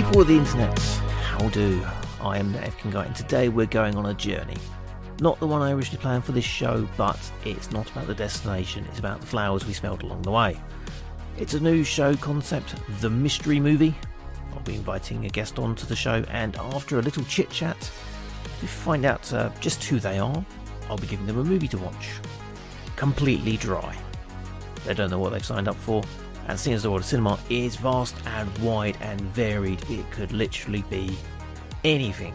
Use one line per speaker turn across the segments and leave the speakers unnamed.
people of the internet, how do? I am the Efkin Guy, and today we're going on a journey. Not the one I originally planned for this show, but it's not about the destination, it's about the flowers we smelled along the way. It's a new show concept, The Mystery Movie. I'll be inviting a guest on to the show, and after a little chit-chat, to find out just who they are, I'll be giving them a movie to watch. Completely dry. They don't know what they've signed up for, and seeing as the world of cinema is vast and wide and varied, it could literally be anything.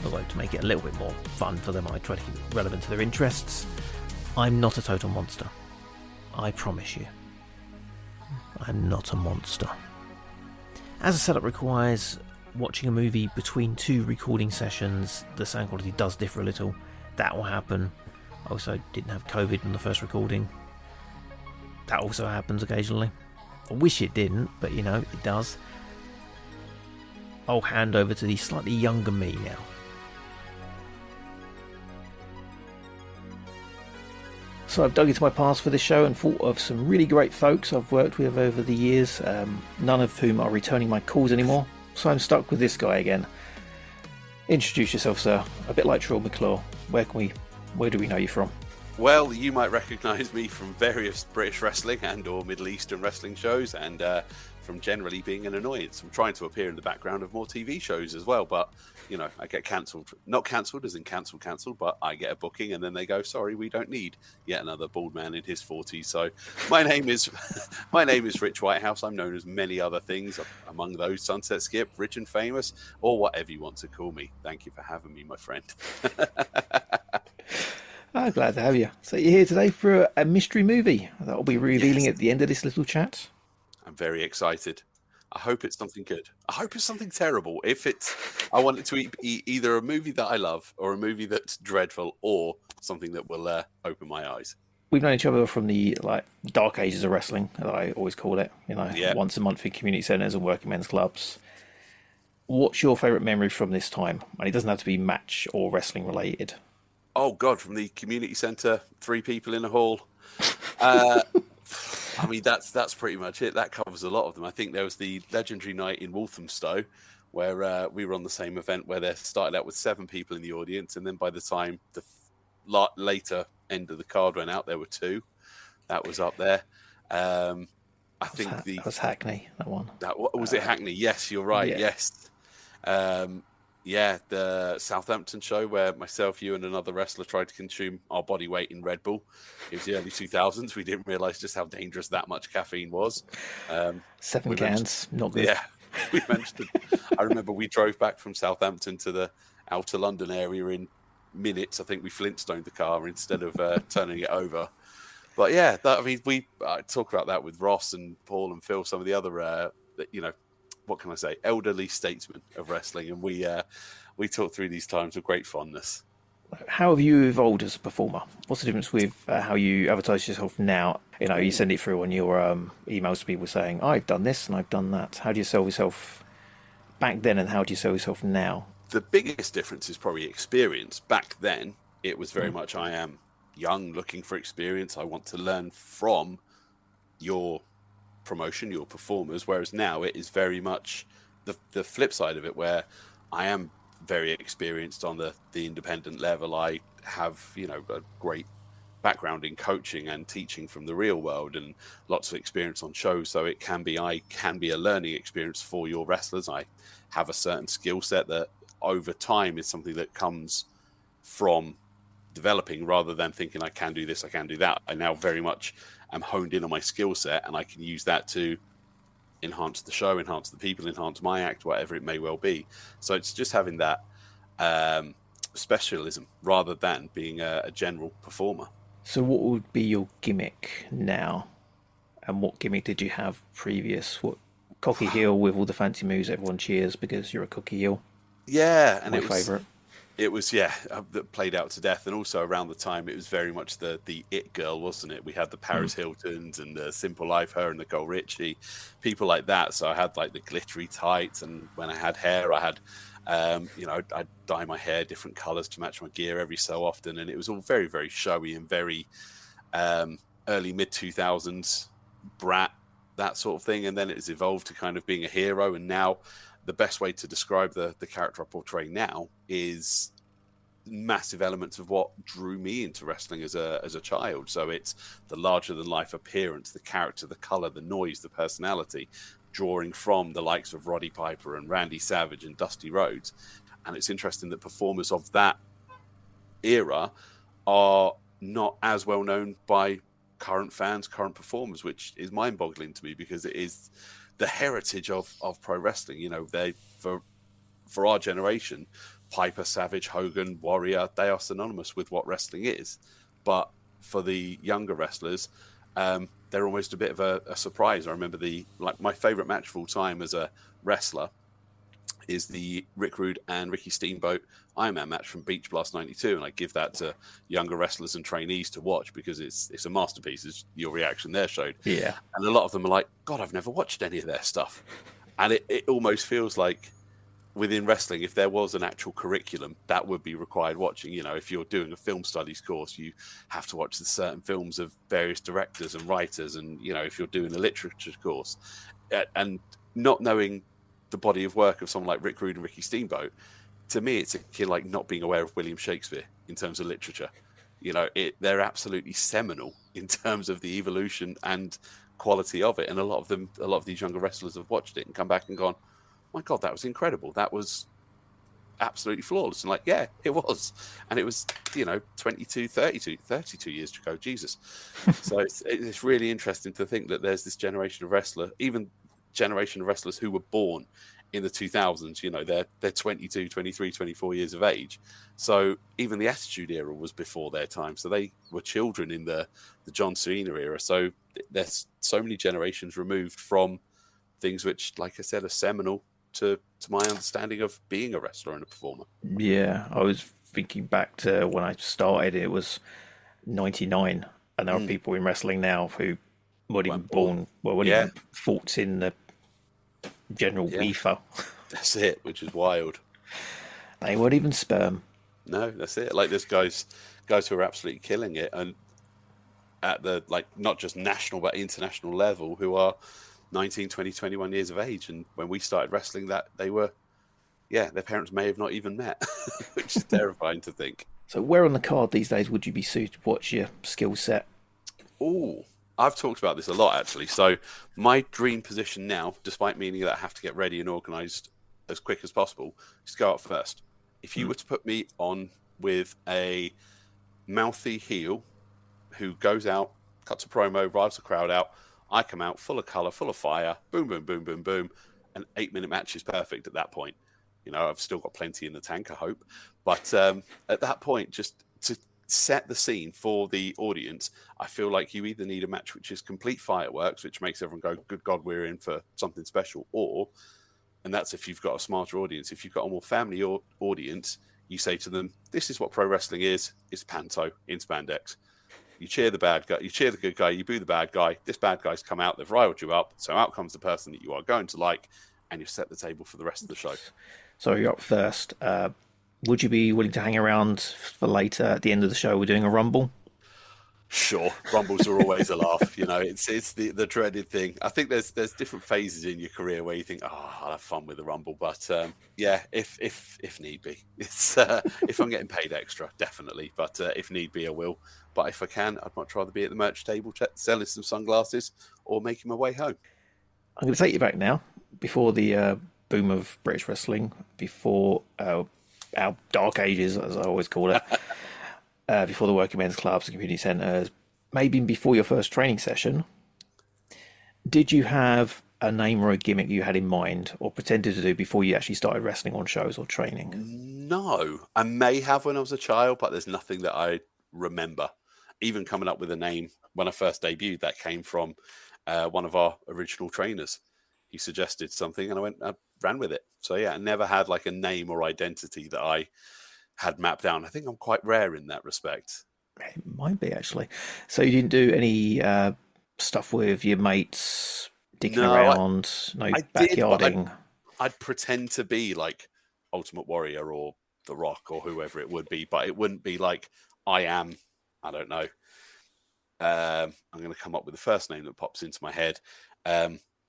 Although to make it a little bit more fun for them, I try to keep it relevant to their interests. I'm not a total monster. I promise you. I'm not a monster. As the setup requires, watching a movie between two recording sessions, the sound quality does differ a little. That will happen. I also didn't have COVID in the first recording. That also happens occasionally. I wish it didn't, but you know, it does. I'll hand over to the slightly younger me now. So I've dug into my past for this show and thought of some really great folks I've worked with over the years, none of whom are returning my calls anymore, so I'm stuck with this guy again. Introduce yourself, sir. A bit like Troy McClure. Where do we know you from?
Well, you might recognise me from various British wrestling and or Middle Eastern wrestling shows, and from generally being an annoyance. I'm trying to appear in the background of more TV shows as well, but, you know, I get cancelled. Not cancelled as in cancelled, but I get a booking and then they go, sorry, we don't need yet another bald man in his 40s. So my name is Rich Whitehouse. I'm known as many other things, among those Sunset Skip, Rich and Famous, or whatever you want to call me. Thank you for having me, my friend.
I'm glad to have you. So you're here today for a mystery movie that I'll be revealing at the end of this little chat.
I'm very excited. I hope it's something good. I hope it's something terrible. I want it to be either a movie that I love or a movie that's dreadful or something that will open my eyes.
We've known each other from the dark ages of wrestling, as I always call it. You know, once a month in community centres and working men's clubs. What's your favourite memory from this time? And it doesn't have to be match or wrestling related.
Oh God, from the community centre, 3 people in a hall. I mean, that's pretty much it. That covers a lot of them. I think there was the legendary night in Walthamstow where we were on the same event where they started out with 7 people in the audience, and then by the time the later end of the card went out, there were 2. That was up there. That
was Hackney. That one.
Was it Hackney? Yes, you're right.
Yeah.
Yes. The Southampton show where myself, you, and another wrestler tried to consume our body weight in Red Bull. It was the early 2000s. We didn't realise just how dangerous that much caffeine was.
7 cans, not good.
Yeah, we mentioned it. I remember we drove back from Southampton to the outer London area in minutes. I think we Flintstoned the car instead of turning it over. But yeah, we talk about that with Ross and Paul and Phil, some of the other, what can I say, elderly statesmen of wrestling, and we talk through these times with great fondness.
How have you evolved as a performer? What's the difference with how you advertise yourself now? You know, you send it through on your emails to people saying, I've done this and I've done that. How do you sell yourself back then, and how do you sell yourself now?
The biggest difference is probably experience. Back then, it was very much, I am young, looking for experience. I want to learn from your promotion, your performers, whereas now it is very much the flip side of it, where I am very experienced on the independent level. I have, a great background in coaching and teaching from the real world and lots of experience on shows, so I can be a learning experience for your wrestlers. I have a certain skill set that over time is something that comes from developing, rather than thinking I can do this, I can do that. I now very much am honed in on my skill set, and I can use that to enhance the show, enhance the people, enhance my act, whatever it may well be. So it's just having that specialism rather than being a general performer. So
what would be your gimmick now, and what gimmick did you have previous? What, cocky heel with all the fancy moves, everyone cheers because you're a cocky heel?
Yeah, and
my favourite.
It was, that played out to death. And also around the time, it was very much the it girl, wasn't it? We had the Paris Hiltons and the Simple Life, her and Nicole Richie, people like that. So I had like the glittery tights, and when I had hair, I had, I'd dye my hair different colours to match my gear every so often. And it was all very, very showy and very early mid-2000s brat that sort of thing, and then it's evolved to kind of being a hero. And now the best way to describe the character I portray now is massive elements of what drew me into wrestling as a child. So it's the larger than life appearance, the character, the color, the noise, the personality, drawing from the likes of Roddy Piper and Randy Savage and Dusty Rhodes. And it's interesting that performers of that era are not as well known by current fans, current performers, which is mind-boggling to me, because it is the heritage of pro wrestling. You know, they for our generation, Piper, Savage, Hogan, Warrior, they are synonymous with what wrestling is. But for the younger wrestlers, they're almost a bit of a surprise. I remember my favorite match of all time as a wrestler is the Rick Rude and Ricky Steamboat Iron Man match from Beach Blast '92, and I give that to younger wrestlers and trainees to watch because it's a masterpiece, as your reaction there showed.
Yeah.
And a lot of them are like, God, I've never watched any of their stuff. And it almost feels like within wrestling, if there was an actual curriculum, that would be required watching. You know, if you're doing a film studies course, you have to watch the certain films of various directors and writers. And, you know, if you're doing a literature course, and not knowing the body of work of someone like Rick Rude and Ricky Steamboat, to me, it's akin like not being aware of William Shakespeare in terms of literature. You know, they're absolutely seminal in terms of the evolution and quality of it. And a lot of these younger wrestlers have watched it and come back and gone, my God, that was incredible. That was absolutely flawless. And like, yeah, it was. And it was, 32 years ago, Jesus. So it's really interesting to think that there's this generation of wrestler, even generation of wrestlers who were born in the 2000s, they're 22, 23, 24 years of age. So even the Attitude Era was before their time. So they were children in the John Cena era. So there's so many generations removed from things which, like I said, are seminal to my understanding of being a wrestler and a performer.
Yeah, I was thinking back to when I started, it was 99, and there are people in wrestling now who weren't even born, weren't even thoughts in the general ether.
That's it, which is wild.
They weren't even sperm.
No, that's it. Like, there's guys who are absolutely killing it, and at the, like, not just national but international level, who are 19, 20, 21 years of age. And when we started wrestling, that they were, their parents may have not even met, which is terrifying to think.
So where on the card these days would you be suited? What's your skill set?
Oh, I've talked about this a lot, actually. So my dream position now, despite meaning that I have to get ready and organised as quick as possible, is to go out first. If you were to put me on with a mouthy heel who goes out, cuts a promo, riles the crowd out, I come out full of colour, full of fire, boom, boom, boom, boom, boom. An 8-minute match is perfect at that point. I've still got plenty in the tank, I hope. But at that point, just to set the scene for the audience, I feel like you either need a match which is complete fireworks, which makes everyone go, good God, we're in for something special. Or, and that's if you've got a smarter audience, if you've got a more family audience, you say to them, this is what pro wrestling is. It's panto in spandex. You cheer the bad guy, you cheer the good guy, you boo the bad guy. This bad guy's come out, they've riled you up. So out comes the person that you are going to like, and you set the table for the rest of the show.
So you're up first. Would you be willing to hang around for later at the end of the show? We're doing a rumble.
Sure, rumbles are always a laugh. It's the dreaded thing. I think there's different phases in your career where you think, I'll have fun with the rumble. But if need be, it's if I'm getting paid extra, definitely. But if need be, I will. But if I can, I'd much rather be at the merch table selling some sunglasses or making my way home.
I'm going to take you back now, before the boom of British wrestling, before our dark ages, as I always call it. Before the working men's clubs and community centres, maybe before your first training session, did you have a name or a gimmick you had in mind or pretended to do before you actually started wrestling on shows or training?
No, I may have when I was a child, but there's nothing that I remember. Even coming up with a name when I first debuted, that came from one of our original trainers. He suggested something and I ran with it. So I never had like a name or identity that I had mapped down. I think I'm quite rare in that respect.
It might be, actually. So you didn't do any stuff with your mates, dicking around, backyarding?
I'd pretend to be like Ultimate Warrior or The Rock or whoever it would be, but it wouldn't be like I am, I don't know. I'm going to come up with the first name that pops into my head.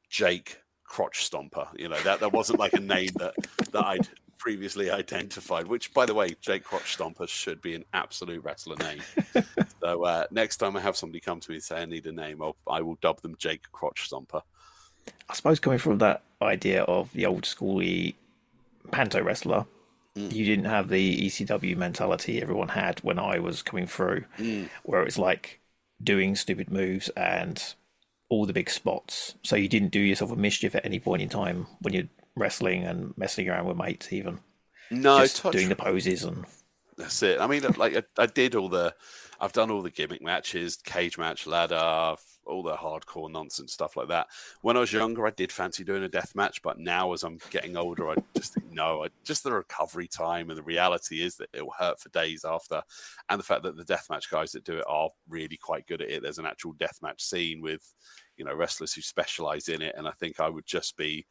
Jake Crotchstomper. You know, that wasn't like a name that I'd previously identified, which, by the way, Jake Crotchstomper should be an absolute wrestler name. So next time I have somebody come to me and say I need a name, I will dub them Jake Crotchstomper.
I suppose coming from that idea of the old schooly panto wrestler, you didn't have the ECW mentality everyone had when I was coming through, where it's like doing stupid moves and all the big spots. So you didn't do yourself a mischief at any point in time when you're wrestling and messing around with mates, even.
No,
just doing the poses and
that's it. I mean, like I've done all the gimmick matches, cage match, ladder, all the hardcore nonsense stuff like that. When I was younger, I did fancy doing a death match, but now as I'm getting older, I just think no. Just the recovery time, and the reality is that it will hurt for days after, and the fact that the death match guys that do it are really quite good at it. There's an actual death match scene with, wrestlers who specialize in it, and I think I would just be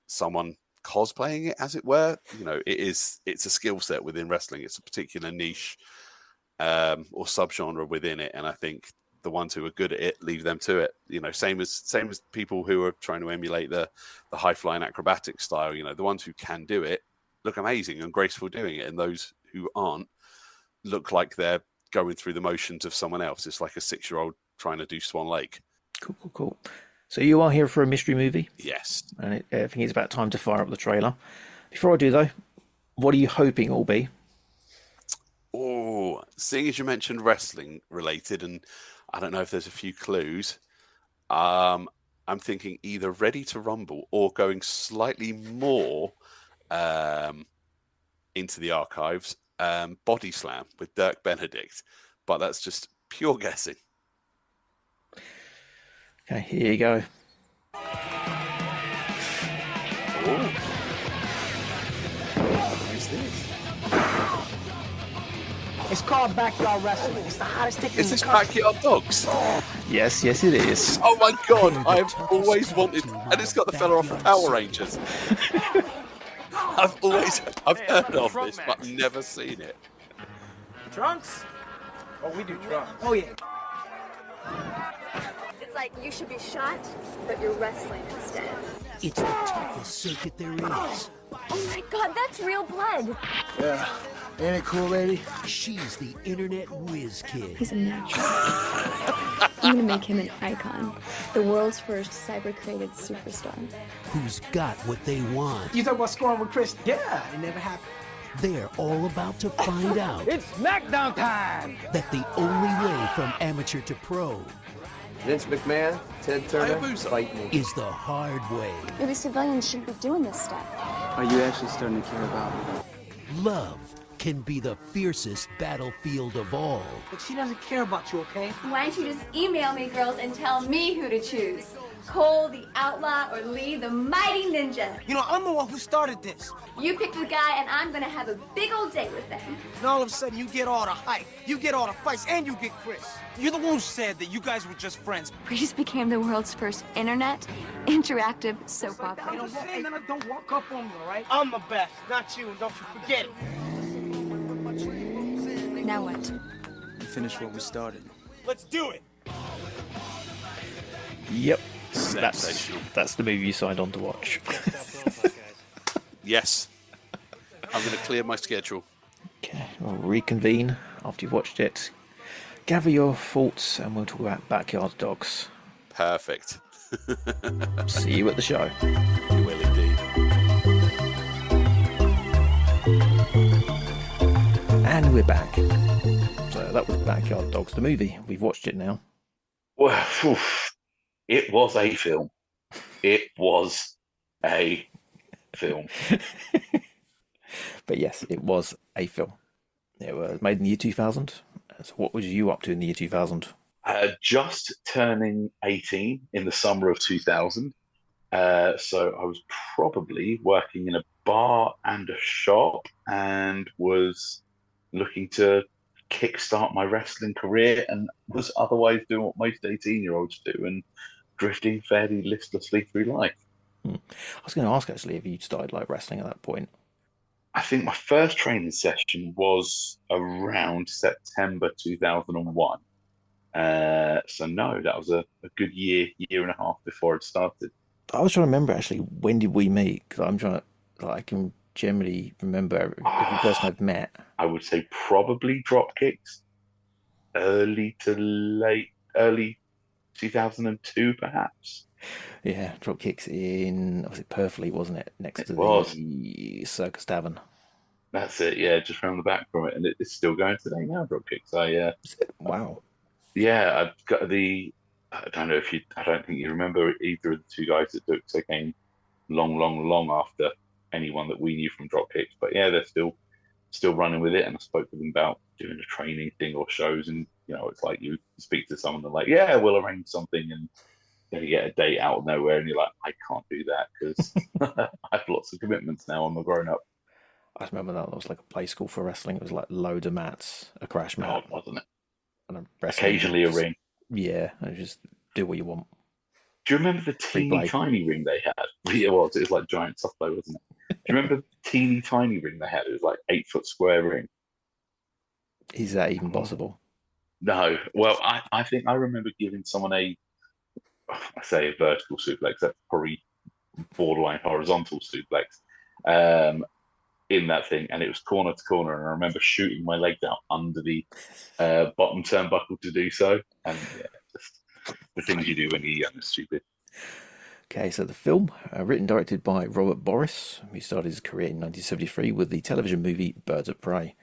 someone cosplaying it, as it were. It's a skill set within wrestling. It's a particular niche or subgenre within it, and I think the ones who are good at it, leave them to it. Same as people who are trying to emulate the high flying acrobatic style. The ones who can do it look amazing and graceful doing it, and those who aren't look like they're going through the motions of someone else. It's like a 6-year-old trying to do Swan Lake.
Cool. So you are here for a mystery movie?
Yes.
And I think it's about time to fire up the trailer. Before I do, though, what are you hoping it will be?
Oh, seeing as you mentioned wrestling related, and I don't know if there's a few clues, I'm thinking either Ready to Rumble or going slightly more into the archives, Body Slam with Dirk Benedict. But that's just pure guessing.
Okay, here you go.
Oh. What's this?
It's called Backyard Wrestling. It's the hottest thing in the
Is this
country.
Backyard Dogs?
Yes, it is.
Oh my god, I've always wanted, and it's got the fella off Power Rangers. I've heard of this, but never seen it.
Trunks? Oh, we do trunks. Oh, yeah.
It's like you should be shot, but you're wrestling instead.
It's the toughest circuit there is.
Oh my god, that's real blood.
Yeah. Ain't it cool, lady?
She's the internet whiz kid.
He's a natural. I'm gonna make him an icon. The world's first cyber-created superstar.
Who's got what they want.
You talk about scoring with Chris? Yeah, it never happened.
They're all about to find out
It's SmackDown time!
that the only way from amateur to pro
Vince McMahon, Ted Turner,
Hayabusa.
fight me.
is the hard way.
Maybe civilians shouldn't be doing this stuff.
Are you actually starting to care about me?
Love can be the fiercest battlefield of all.
But she doesn't care about you, okay?
Why don't you just email me, girls, and tell me who to choose? Cole the Outlaw or Lee the Mighty Ninja?
You know, I'm the one who started this.
You pick the guy, and I'm gonna have a big old day with him.
And all of a sudden, you get all the hype, you get all the fights, and you get Chris. You're the one who said that you guys were just friends.
Grease became the world's first internet interactive soap opera.
Don't walk up on me, all right? I'm the best, not you, and don't you forget it.
Now what?
We finished what we started.
Let's do it.
Yep.
Sensational.
That's the movie you signed on to watch.
Yes. I'm going to clear my schedule.
Okay, we'll reconvene after you've watched it. Gather your thoughts and we'll talk about Backyard Dogs.
Perfect.
See you at the show.
You will indeed.
And we're back. So that was Backyard Dogs, the movie. We've watched it now.
Well, it was a film. It was a film.
But yes, it was a film. It was made in the year 2000. So what was you up to in the year 2000?
Just turning 18 in the summer of 2000. So I was probably working in a bar and a shop and was looking to kickstart my wrestling career and was otherwise doing what most 18-year-olds do and drifting fairly listlessly through life.
I was going to ask actually if you started like wrestling at that point.
I think my first training session was around September 2001. So no, that was a good year and a half before it started.
I was trying to remember actually, when did we meet? Because I'm trying to, like, I can generally remember every person I've met.
I would say probably Dropkicks, early 2002, perhaps.
Yeah, Dropkicks in, was it Purfleet, wasn't it? Next
It
to
was.
the Circus Tavern.
That's it. Yeah, just round the back from it, and it's still going today now. Dropkicks.
Wow.
Yeah, I've got the. I don't know if you. I don't think you remember either of the two guys that took. They came long after anyone that we knew from Dropkicks. But yeah, they're still running with it. And I spoke to them about doing a training thing or shows, and it's like you speak to someone, they're like, "Yeah, we'll arrange something," and you get a date out of nowhere, and you're like, "I can't do that because I have lots of commitments now. I'm a grown up."
I remember that was like a play school for wrestling. It was like loads of mats, a crash mat,
Wasn't it?
and a wrestling.
Occasionally a ring.
Yeah, and just do what you want.
Do you remember the
Free
teeny
play.
tiny ring they had? It was. It was like giant soft play, wasn't it? Do you remember the teeny tiny ring they had? It was like 8 foot square ring.
Is that even possible?
No. Well, I think I remember giving someone I say a vertical suplex. That's probably borderline horizontal suplex. In that thing, and it was corner to corner, and I remember shooting my legs out under the bottom turnbuckle to do so, and yeah, just the things you do when you're young and stupid.
Okay, so the film, written and directed by Robert Boris, who started his career in 1973 with the television movie Birds of Prey,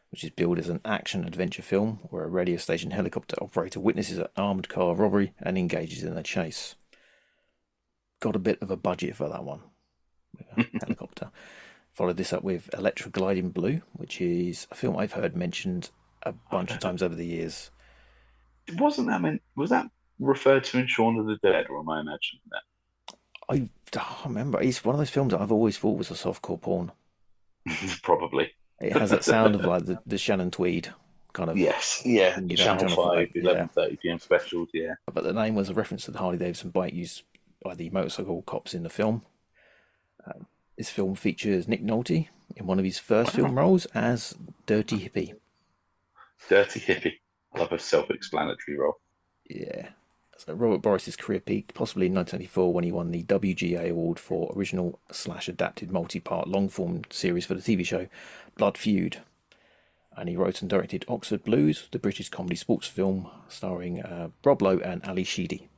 which is billed as an action-adventure film where a radio station helicopter operator witnesses an armed car robbery and engages in a chase. Got a bit of a budget for that one, with a helicopter. Followed this up with Electra Gliding Blue, which is a film I've heard mentioned a bunch of times over the years.
Wasn't that meant? Was that referred to in Shaun of the Dead, or am I imagining that?
I don't remember. It's one of those films that I've always thought was a softcore porn.
Probably.
It has that sound of like the Shannon Tweed kind of.
Yes, yeah. The Channel 5,
yeah.
11:30 p.m. specials, yeah.
But the name was a reference to the Harley Davidson bike used by the motorcycle cops in the film. This film features Nick Nolte in one of his first film roles as Dirty Hippie.
Dirty Hippie. I love a self-explanatory role.
Yeah. So Robert Boris's career peaked possibly in 1994 when he won the WGA award for original/adapted multi-part long-form series for the TV show Blood Feud. And he wrote and directed Oxford Blues, the British comedy sports film starring Rob Lowe and Ali Sheedy.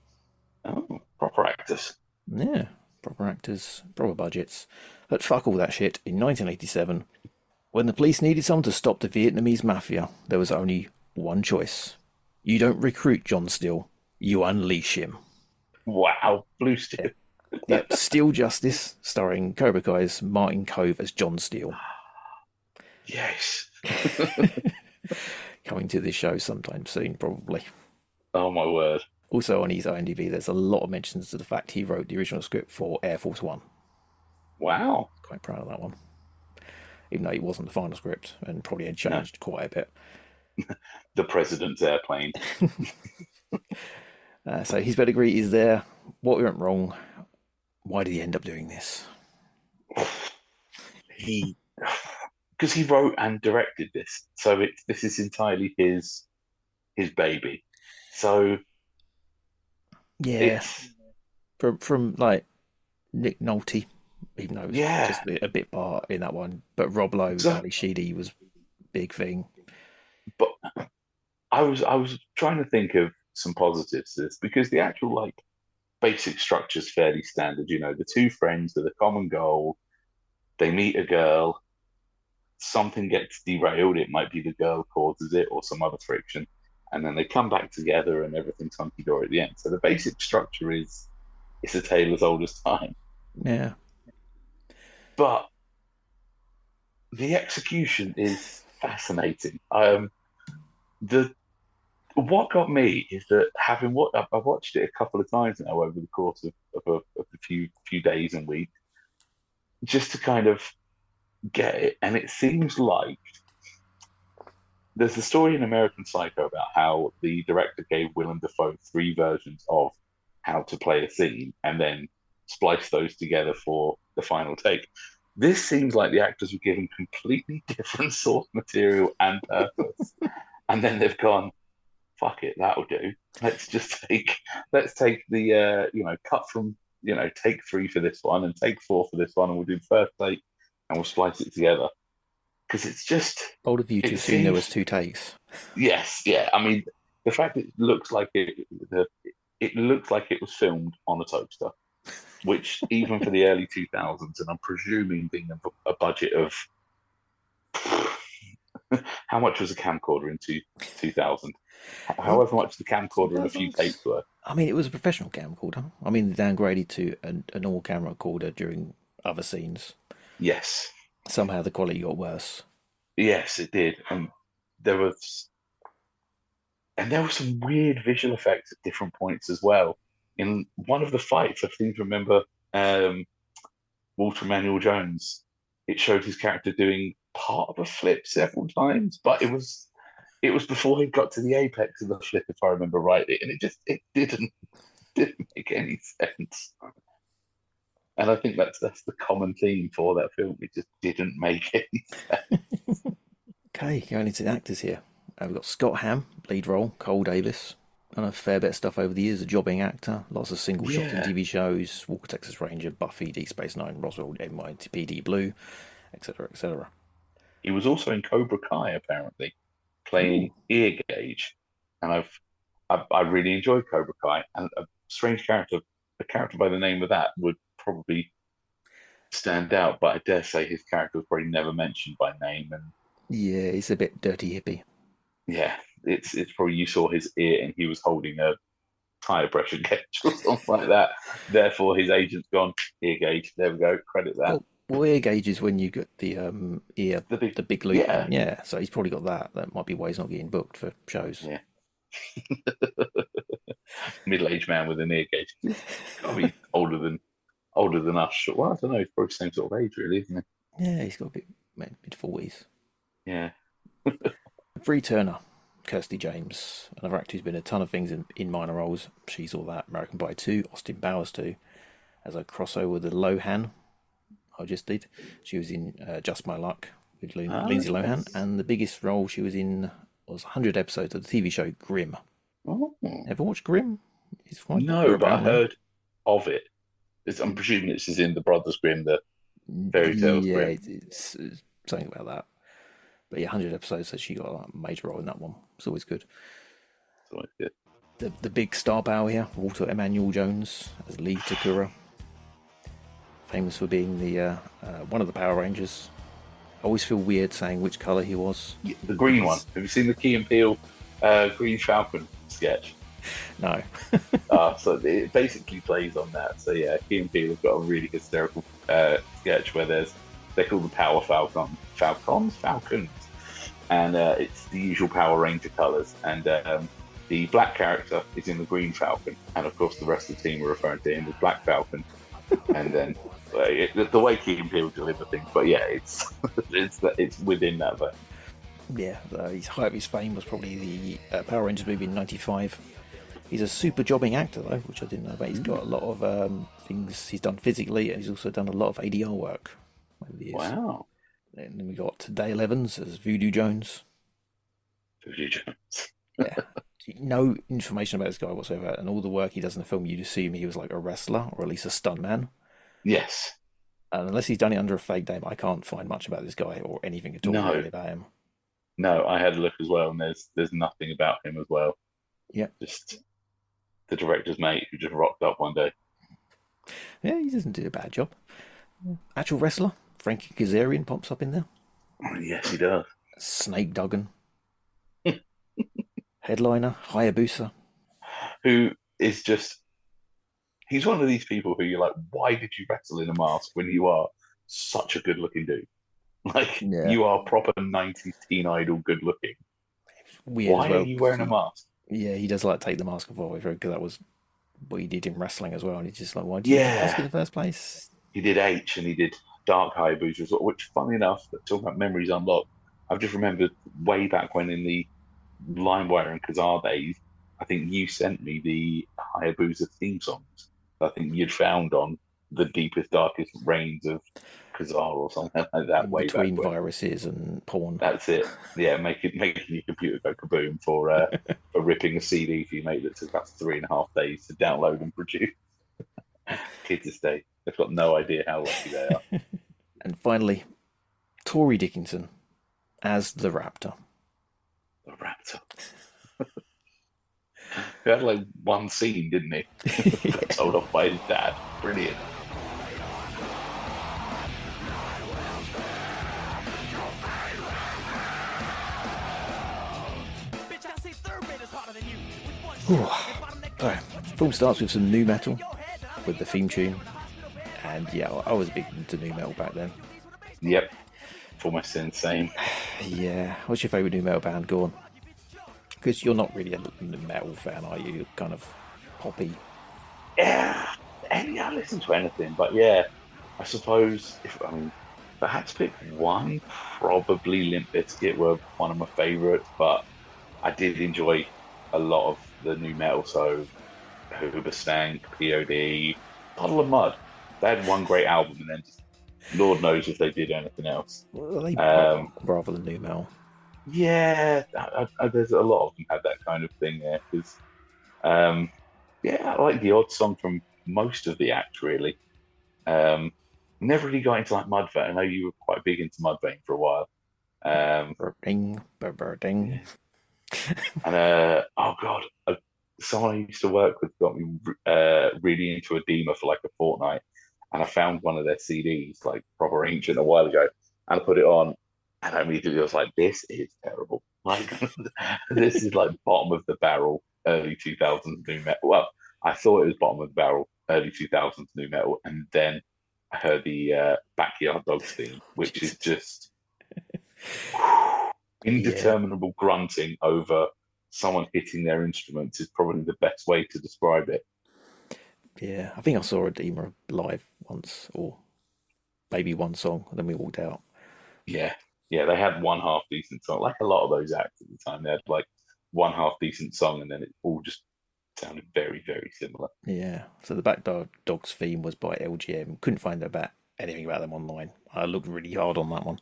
Oh, proper actors.
Yeah, proper actors, proper budgets. But fuck all that shit. In 1987, when the police needed someone to stop the Vietnamese mafia, there was only one choice. You don't recruit John Steele, you unleash him.
Wow, Blue Steel.
Yep, Steel Justice, starring Cobra Kai's Martin Cove as John Steele.
Yes.
Coming to this show sometime soon, probably.
Oh my word.
Also on his IMDb, there's a lot of mentions to the fact he wrote the original script for Air Force One.
Wow.
Quite proud of that one. Even though it wasn't the final script and probably had changed quite a bit.
The President's airplane.
So his pedigree is there. What went wrong? Why did he end up doing this?
Because he wrote and directed this, so this is entirely his baby. So
yeah, from like Nick Nolte, even though it was just a bit part in that one, but Rob Lowe, Ali Sheedy was big thing.
But I was trying to think of some positives to this, because the actual like basic structure is fairly standard. The two friends with a common goal, they meet a girl, something gets derailed. It might be the girl causes it or some other friction, and then they come back together and everything's hunky-dory at the end. So the basic structure is it's a tale as old as time.
Yeah.
But the execution is fascinating. What got me is that I've watched it a couple of times now over the course of a few days and weeks, just to kind of get it. And it seems like there's a story in American Psycho about how the director gave Willem Dafoe 3 versions of how to play a scene and then spliced those together for the final take. This seems like the actors were given completely different source material and purpose. And then they've gone, fuck it, that'll do. Let's take the cut from take 3 for this one and take 4 for this one, and we'll do the first take and we'll splice it together. Because it's just
Bold of you to
it
assume there was
seems
2 takes.
yes, yeah. I mean, the fact it looks like it looks like it was filmed on a toaster, which even for the early 2000s, and I'm presuming being a budget of how much was a camcorder in 2000? However much the camcorder and a few tapes were.
I mean, it was a professional camcorder. I mean, they downgraded to a normal camera recorder during other scenes.
Yes.
Somehow the quality got worse.
Yes, it did. And there was some weird visual effects at different points as well. In one of the fights, I seem to remember Walter Manuel Jones. It showed his character doing part of a flip several times, but it was before he got to the apex of the flip, if I remember rightly, and it didn't make any sense. And I think that's the common theme for that film. It just didn't make any sense.
Okay, going into the actors here. We've got Scott Hamm, lead role, Cole Davis. Done a fair bit of stuff over the years, a jobbing actor, lots of single shots in TV shows, Walker Texas Ranger, Buffy, Deep Space Nine, Roswell, NYPD Blue, etc., etc.
He was also in Cobra Kai, apparently, playing Ear Gauge, and I really enjoyed Cobra Kai. And a character by the name of that would probably stand out, but I dare say his character was probably never mentioned by name. And
yeah, he's a bit dirty hippie.
yeah, it's probably you saw his ear and he was holding a tire pressure gauge or something like that. Therefore, his agent's gone, ear gauge. There we go. Credit that.
Well, ear gauge is when you get the ear, the big loop.
Yeah.
Yeah, so he's probably got that. That might be why he's not getting booked for shows.
Yeah. Middle-aged man with an ear gauge. Gotta be older than us. Well, I don't know. He's probably the same sort of age, really, isn't he?
Yeah, he's got a bit mid-40s.
Yeah.
Bree Turner, Kirsty James, another actor who's been a ton of things in minor roles. She's all that. American Pie 2, Austin Powers 2, as a crossover with the Lohan. I just did. She was in Just My Luck with Lindsay Lohan, and the biggest role she was in was 100 episodes of the TV show Grimm.
Oh.
Ever watched Grimm?
No, but I heard of it. I'm presuming it's as in the Brothers Grimm, the fairy tales Grimm.
Yeah, it's something about that. But yeah, 100 episodes, so she got a major role in that one. It's always good.
It's always good.
The big star power here, Walter Emmanuel Jones as Lee Takura. Famous for being the one of the Power Rangers. I always feel weird saying which colour he was.
Yeah, the green one. Have you seen the Key and Peele Green Falcon sketch?
No.
So it basically plays on that. So yeah, Key and Peele have got a really hysterical sketch where they're called the Power Falcons, and it's the usual Power Ranger colours. And the black character is in the Green Falcon, and of course the rest of the team are referring to him as Black Falcon. And then the way Key and Peele deliver things, but yeah, it's within that vein.
Yeah, his height of his fame was probably the Power Rangers movie in '95. He's a super jobbing actor, though, which I didn't know about. He's got a lot of things he's done physically, and he's also done a lot of ADR work over the years.
Wow.
And then we got Dale Evans as Voodoo Jones.
Voodoo Jones.
Yeah. No information about this guy whatsoever, and all the work he does in the film, you'd assume he was like a wrestler, or at least a stuntman.
Yes.
And unless he's done it under a fake name, I can't find much about this guy or anything at all really about him.
No, I had a look as well, and there's nothing about him as well.
Yeah.
Just the director's mate who just rocked up one day.
Yeah, he doesn't do a bad job. Actual wrestler, Frankie Kazarian pops up in there.
Yes, he does.
Snake Duggan. Headliner, Hayabusa.
Who is just... He's one of these people who you're like, why did you wrestle in a mask when you are such a good-looking dude? Like, you are proper 90s teen idol good-looking.
Weird
why are you wearing a mask?
Yeah, he does like take the mask off because that was what he did in wrestling as well. And he's just like, why did you wear the mask in the first place?
He did H and he did Dark Hayabusa as well, which, funny enough, talking about memories unlocked, I've just remembered way back when in the LimeWire and Kazaa days, I think you sent me the Hayabusa theme songs. I think you'd found on the deepest, darkest reigns of Kazaa or something like that.
In
Way back
between
when.
viruses and porn.
That's it. Yeah, making your computer go kaboom for ripping a CD for your mate that took about 3.5 days to download and produce. Kids this day, they've got no idea how lucky they are.
And finally, Tory Dickinson as the Raptor.
The Raptor. He had like one scene, didn't he? Got told off by his dad. Brilliant.
So, film starts with some new metal with the theme tune, and yeah, I was big into new metal back then.
Yep, almost insane.
Yeah, what's your favourite new metal band? Go on, because you're not really a metal fan, are you? You're kind of poppy.
Yeah, I listen to anything, but yeah, I suppose if I had to pick one, probably Limp Bizkit were one of my favourites, but I did enjoy a lot of the new metal, so Hoobastank, POD, Puddle of Mud. They had one great album, and then just, Lord knows if they did anything else.
Well, they pop rather than new metal.
Yeah, there's a lot of them have that kind of thing there, because yeah, I like the odd song from most of the act, really. Never really got into like Mudvayne. I know you were quite big into Mudvayne for a while.
Ding, ding.
And oh god, someone I used to work with got me really into Edema for like a fortnight, and I found one of their CDs, like proper ancient, a while ago, and I put it on, and I immediately was like, "This is terrible. Like, this is like bottom of the barrel, early 2000s new metal." Well, I thought it was bottom of the barrel, early 2000s new metal, and then I heard the Backyard Dogs theme, which is just indeterminable grunting over someone hitting their instruments is probably the best way to describe it.
Yeah, I think I saw Edema live once, or maybe one song, and then we walked out.
Yeah, they had one half decent song, like a lot of those acts at the time. They had like one half decent song, and then it all just sounded very, very similar.
Yeah, so the Backyard Dogs theme was by LGM. Couldn't find about anything about them online. I looked really hard on that one.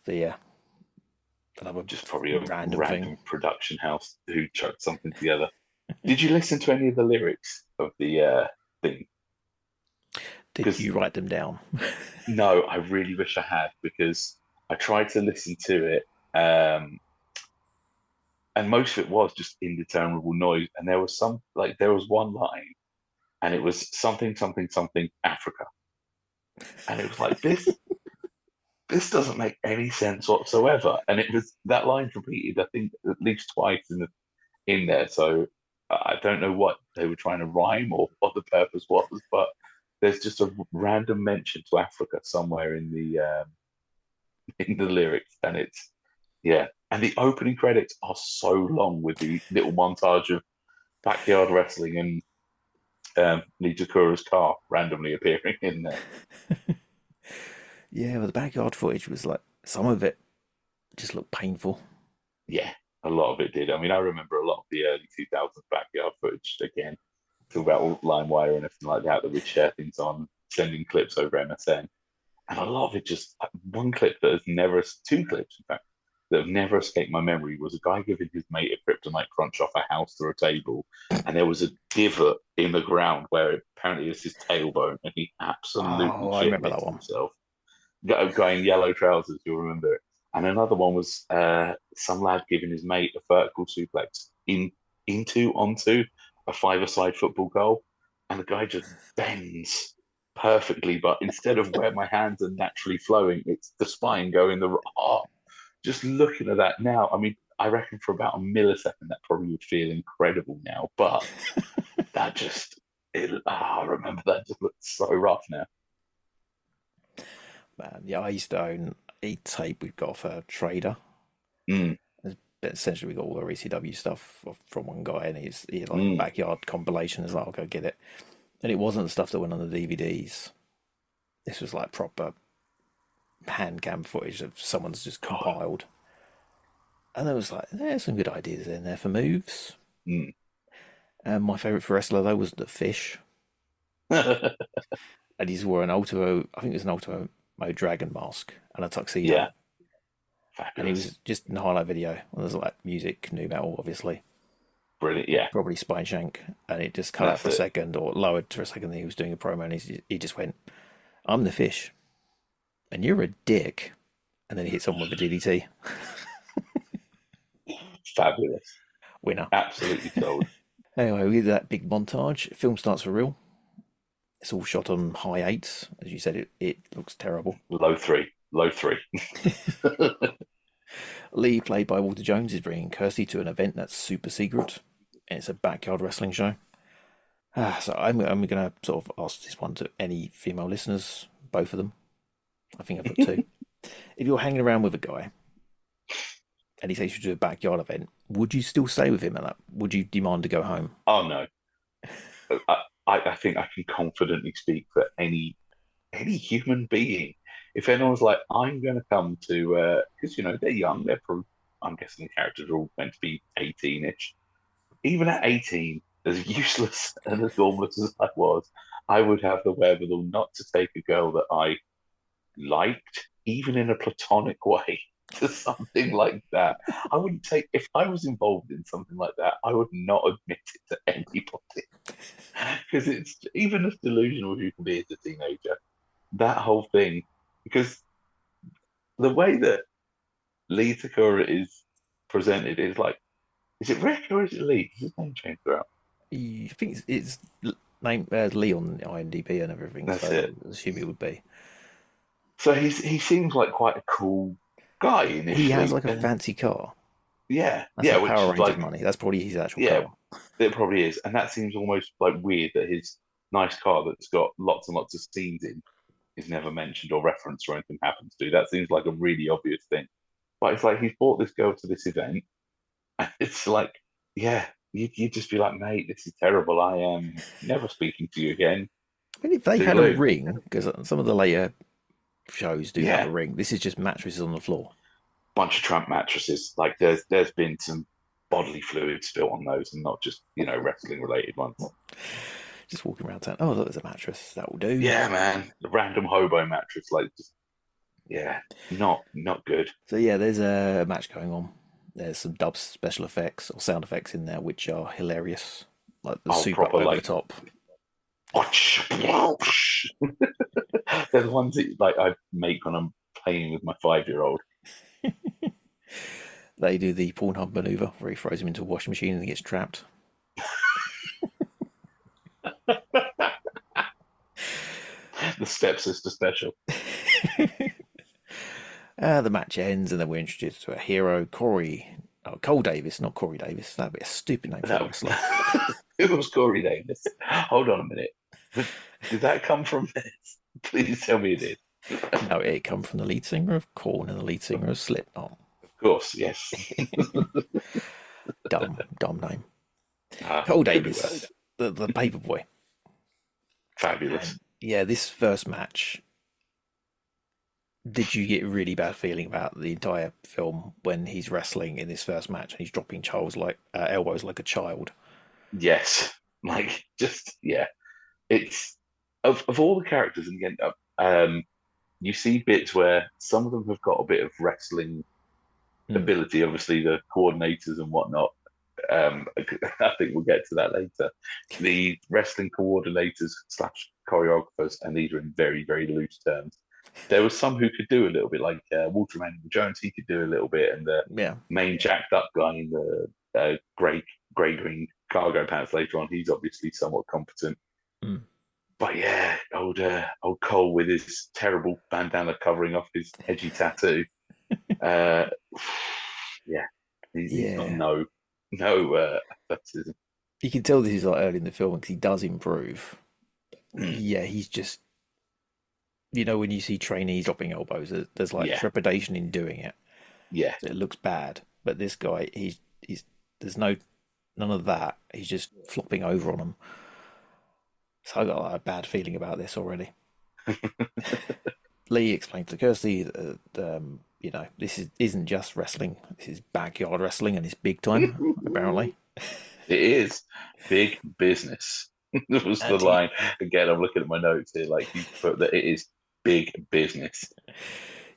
So yeah, another
just probably a
random thing.
production house who chucked something together. Did you listen to any of the lyrics of the thing?
Did you write them down?
No, I really wish I had, because I tried to listen to it, and most of it was just indeterminable noise. And there was there was one line, and it was something, something, something, Africa. And it was like, this doesn't make any sense whatsoever. And it was that line repeated, I think, at least twice in there. So I don't know what they were trying to rhyme or what the purpose was, but there's just a random mention to Africa somewhere in the lyrics, and it's And the opening credits are so long with the little montage of backyard wrestling and Nitakura's car randomly appearing in there.
Yeah, but the backyard footage was like, some of it just looked painful.
Yeah, a lot of it did. I mean, I remember a lot of the early 2000s backyard footage again, talk about LimeWire and everything like that we'd share things on, sending clips over MSN. And a lot of it just, one clip that has never, two clips in fact, that have never escaped my memory was a guy giving his mate a kryptonite crunch off a house through a table, and there was a divot in the ground where apparently it's his tailbone, and he absolutely
I remember that one.
himself. Guy in yellow trousers, you'll remember it. And another one was some lad giving his mate a vertical suplex onto a five-a-side football goal, and the guy just bends perfectly, but instead of where my hands are naturally flowing, it's the spine going the just looking at that now, I mean, I reckon for about a millisecond that probably would feel incredible now, but that just I remember that just looked so rough now.
Man, yeah, I used to own a tape we've got for a trader. But essentially, we got all the ECW stuff from one guy, and he had like a backyard compilation. It's like, I'll go get it. And it wasn't the stuff that went on the DVDs. This was like proper hand cam footage of someone's just compiled. And there was like, there's some good ideas in there for moves. And my favourite for wrestler, though, was the Fish. And he's wore an Ultimo, I think it was an Ultimo Dragon mask and a tuxedo.
Yeah.
And he
Fabulous.
was just in a highlight video. And there's like music, new metal, obviously.
Brilliant. Yeah.
Probably Spine Shank. And it just cut out
That's
for a
it.
second or lowered for a second. He was doing a promo and he just went, I'm the fish. And you're a dick. And then he hits someone with a DDT.
Fabulous.
Winner.
Absolutely sold.
Anyway, we did that big montage. Film starts for real. It's all shot on high eights. As you said, it looks terrible.
Low three.
Lee, played by Walter Jones, is bringing Kirsty to an event that's super secret. And it's a backyard wrestling show. So I'm going to sort of ask this one to any female listeners, both of them. I think I've got two. If you're hanging around with a guy and he takes you to a backyard event, would you still stay with him? And would you demand to go home?
Oh no. I think I can confidently speak for any human being. If anyone's like, I'm going to come to, because they're young, they're probably, I'm guessing the characters are all meant to be 18-ish. Even at 18, as useless and as gormless as I was, I would have the wherewithal not to take a girl that I liked, even in a platonic way, to something like that. I wouldn't take, if I was involved in something like that, I would not admit it to anybody. Because it's even as delusional as you can be as a teenager, that whole thing, because the way that Lee Takura is presented is like, is it Rick or is it Lee? Does his name change throughout?
I think it's named Lee on IMDb and everything.
That's
so
it.
I assume it would be.
So he seems like quite a cool guy initially.
He has like a fancy car.
Yeah,
That's
yeah,
not
which
Power
is
Rangers
like
money. That's probably his actual
yeah,
car.
it probably is, and that seems almost like weird that his nice car that's got lots and lots of scenes in is never mentioned or referenced or anything happens to. That seems like a really obvious thing, but it's like he's brought this girl to this event, and it's like, yeah, you'd just be like, mate, this is terrible. I am never speaking to you again.
I mean, if they had
Toodaloo.
a ring, because some of the later shows do
Yeah.
have a ring, this is just mattresses on the floor.
Bunch of tramp mattresses. Like there's been some bodily fluid spilt on those, and not just wrestling related ones.
Just walking around town. Oh, look, there's a mattress. That will do.
Yeah, man, the random hobo mattress, like just not good.
So yeah, there's a match going on. There's some dub special effects or sound effects in there which are hilarious, like the super
proper,
over
like,
the top.
They're the ones that like I make when I'm playing with my 5-year-old.
They do the Pornhub maneuver where he throws him into a washing machine and he gets trapped.
The stepsister special.
The match ends and then we're introduced to a hero, Cole Davis, not Corey Davis. That'd be a stupid name for a wrestler.
It was Corey Davis. Hold on a minute. Did that come from this? Please tell me it did.
No, it come from the lead singer of Korn and the lead singer of Slipknot.
Of course, yes.
Dumb name. Cole Davis, the paper boy.
Fabulous.
Yeah, this first match. Did you get a really bad feeling about the entire film when he's wrestling in this first match and he's dropping elbows like a child?
Yes. Like, just, yeah. It's, of all the characters, and again, you see bits where some of them have got a bit of wrestling ability, obviously, the coordinators and whatnot. I think we'll get to that later. The wrestling coordinators / choreographers, and these are in very, very loose terms. There was some who could do a little bit, like Walter Emanuel Jones. He could do a little bit, and the main jacked up guy in the grey green cargo pants later on, he's obviously somewhat competent. But yeah, old Cole with his terrible bandana covering off his edgy tattoo. He's got no athleticism.
You can tell this is like early in the film because he does improve. Yeah, he's just, when you see trainees dropping elbows, there's like trepidation in doing it.
Yeah,
so it looks bad. But this guy, he's there's none of that. He's just flopping over on them. So I got like, a bad feeling about this already. Lee explained to Kirsty that this isn't just wrestling. This is backyard wrestling, and it's big time. Apparently,
it is big business. That was the
And
line. Again, I'm looking at my notes here. Like he put that it is big business.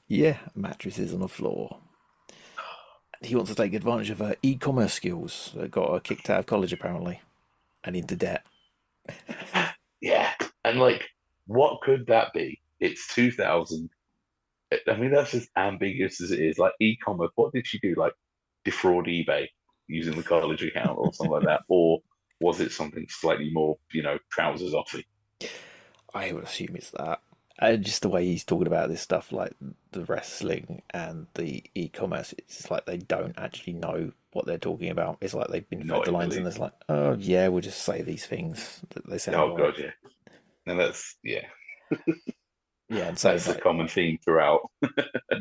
Yeah, mattresses on the floor. He wants to take advantage of her e-commerce skills that got her kicked out of college apparently, and into debt.
Yeah, and like, what could that be? It's 2000. I mean, that's as ambiguous as it is. Like e-commerce, what did she do? Like defraud eBay using the college account or something like that, or was it something slightly more, trousers offy?
I would assume it's that. Just the way he's talking about this stuff, like the wrestling and the e-commerce, it's just like they don't actually know what they're talking about. It's like they've been fed
Not
the
in the
lines and
least.
it's like, oh yeah, we'll just say these things that they sound
Oh
right.
god, yeah. And that's
Yeah, and saying
that's the
like,
common theme throughout.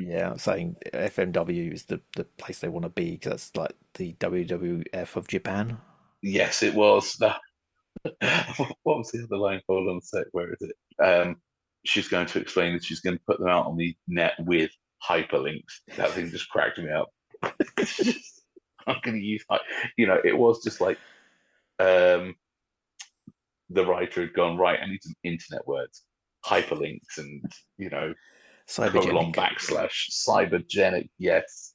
yeah, saying FMW is the place they want to be because that's like the WWF of Japan.
Yes, it was. What was the other line? Hold on a sec. Where is it? She's going to explain that she's going to put them out on the net with hyperlinks. That thing just cracked me up. I'm going to use, it was just like the writer had gone, right, I need some internet words, hyperlinks, and colon
Cybergenic.
/ cybergenic. Yes,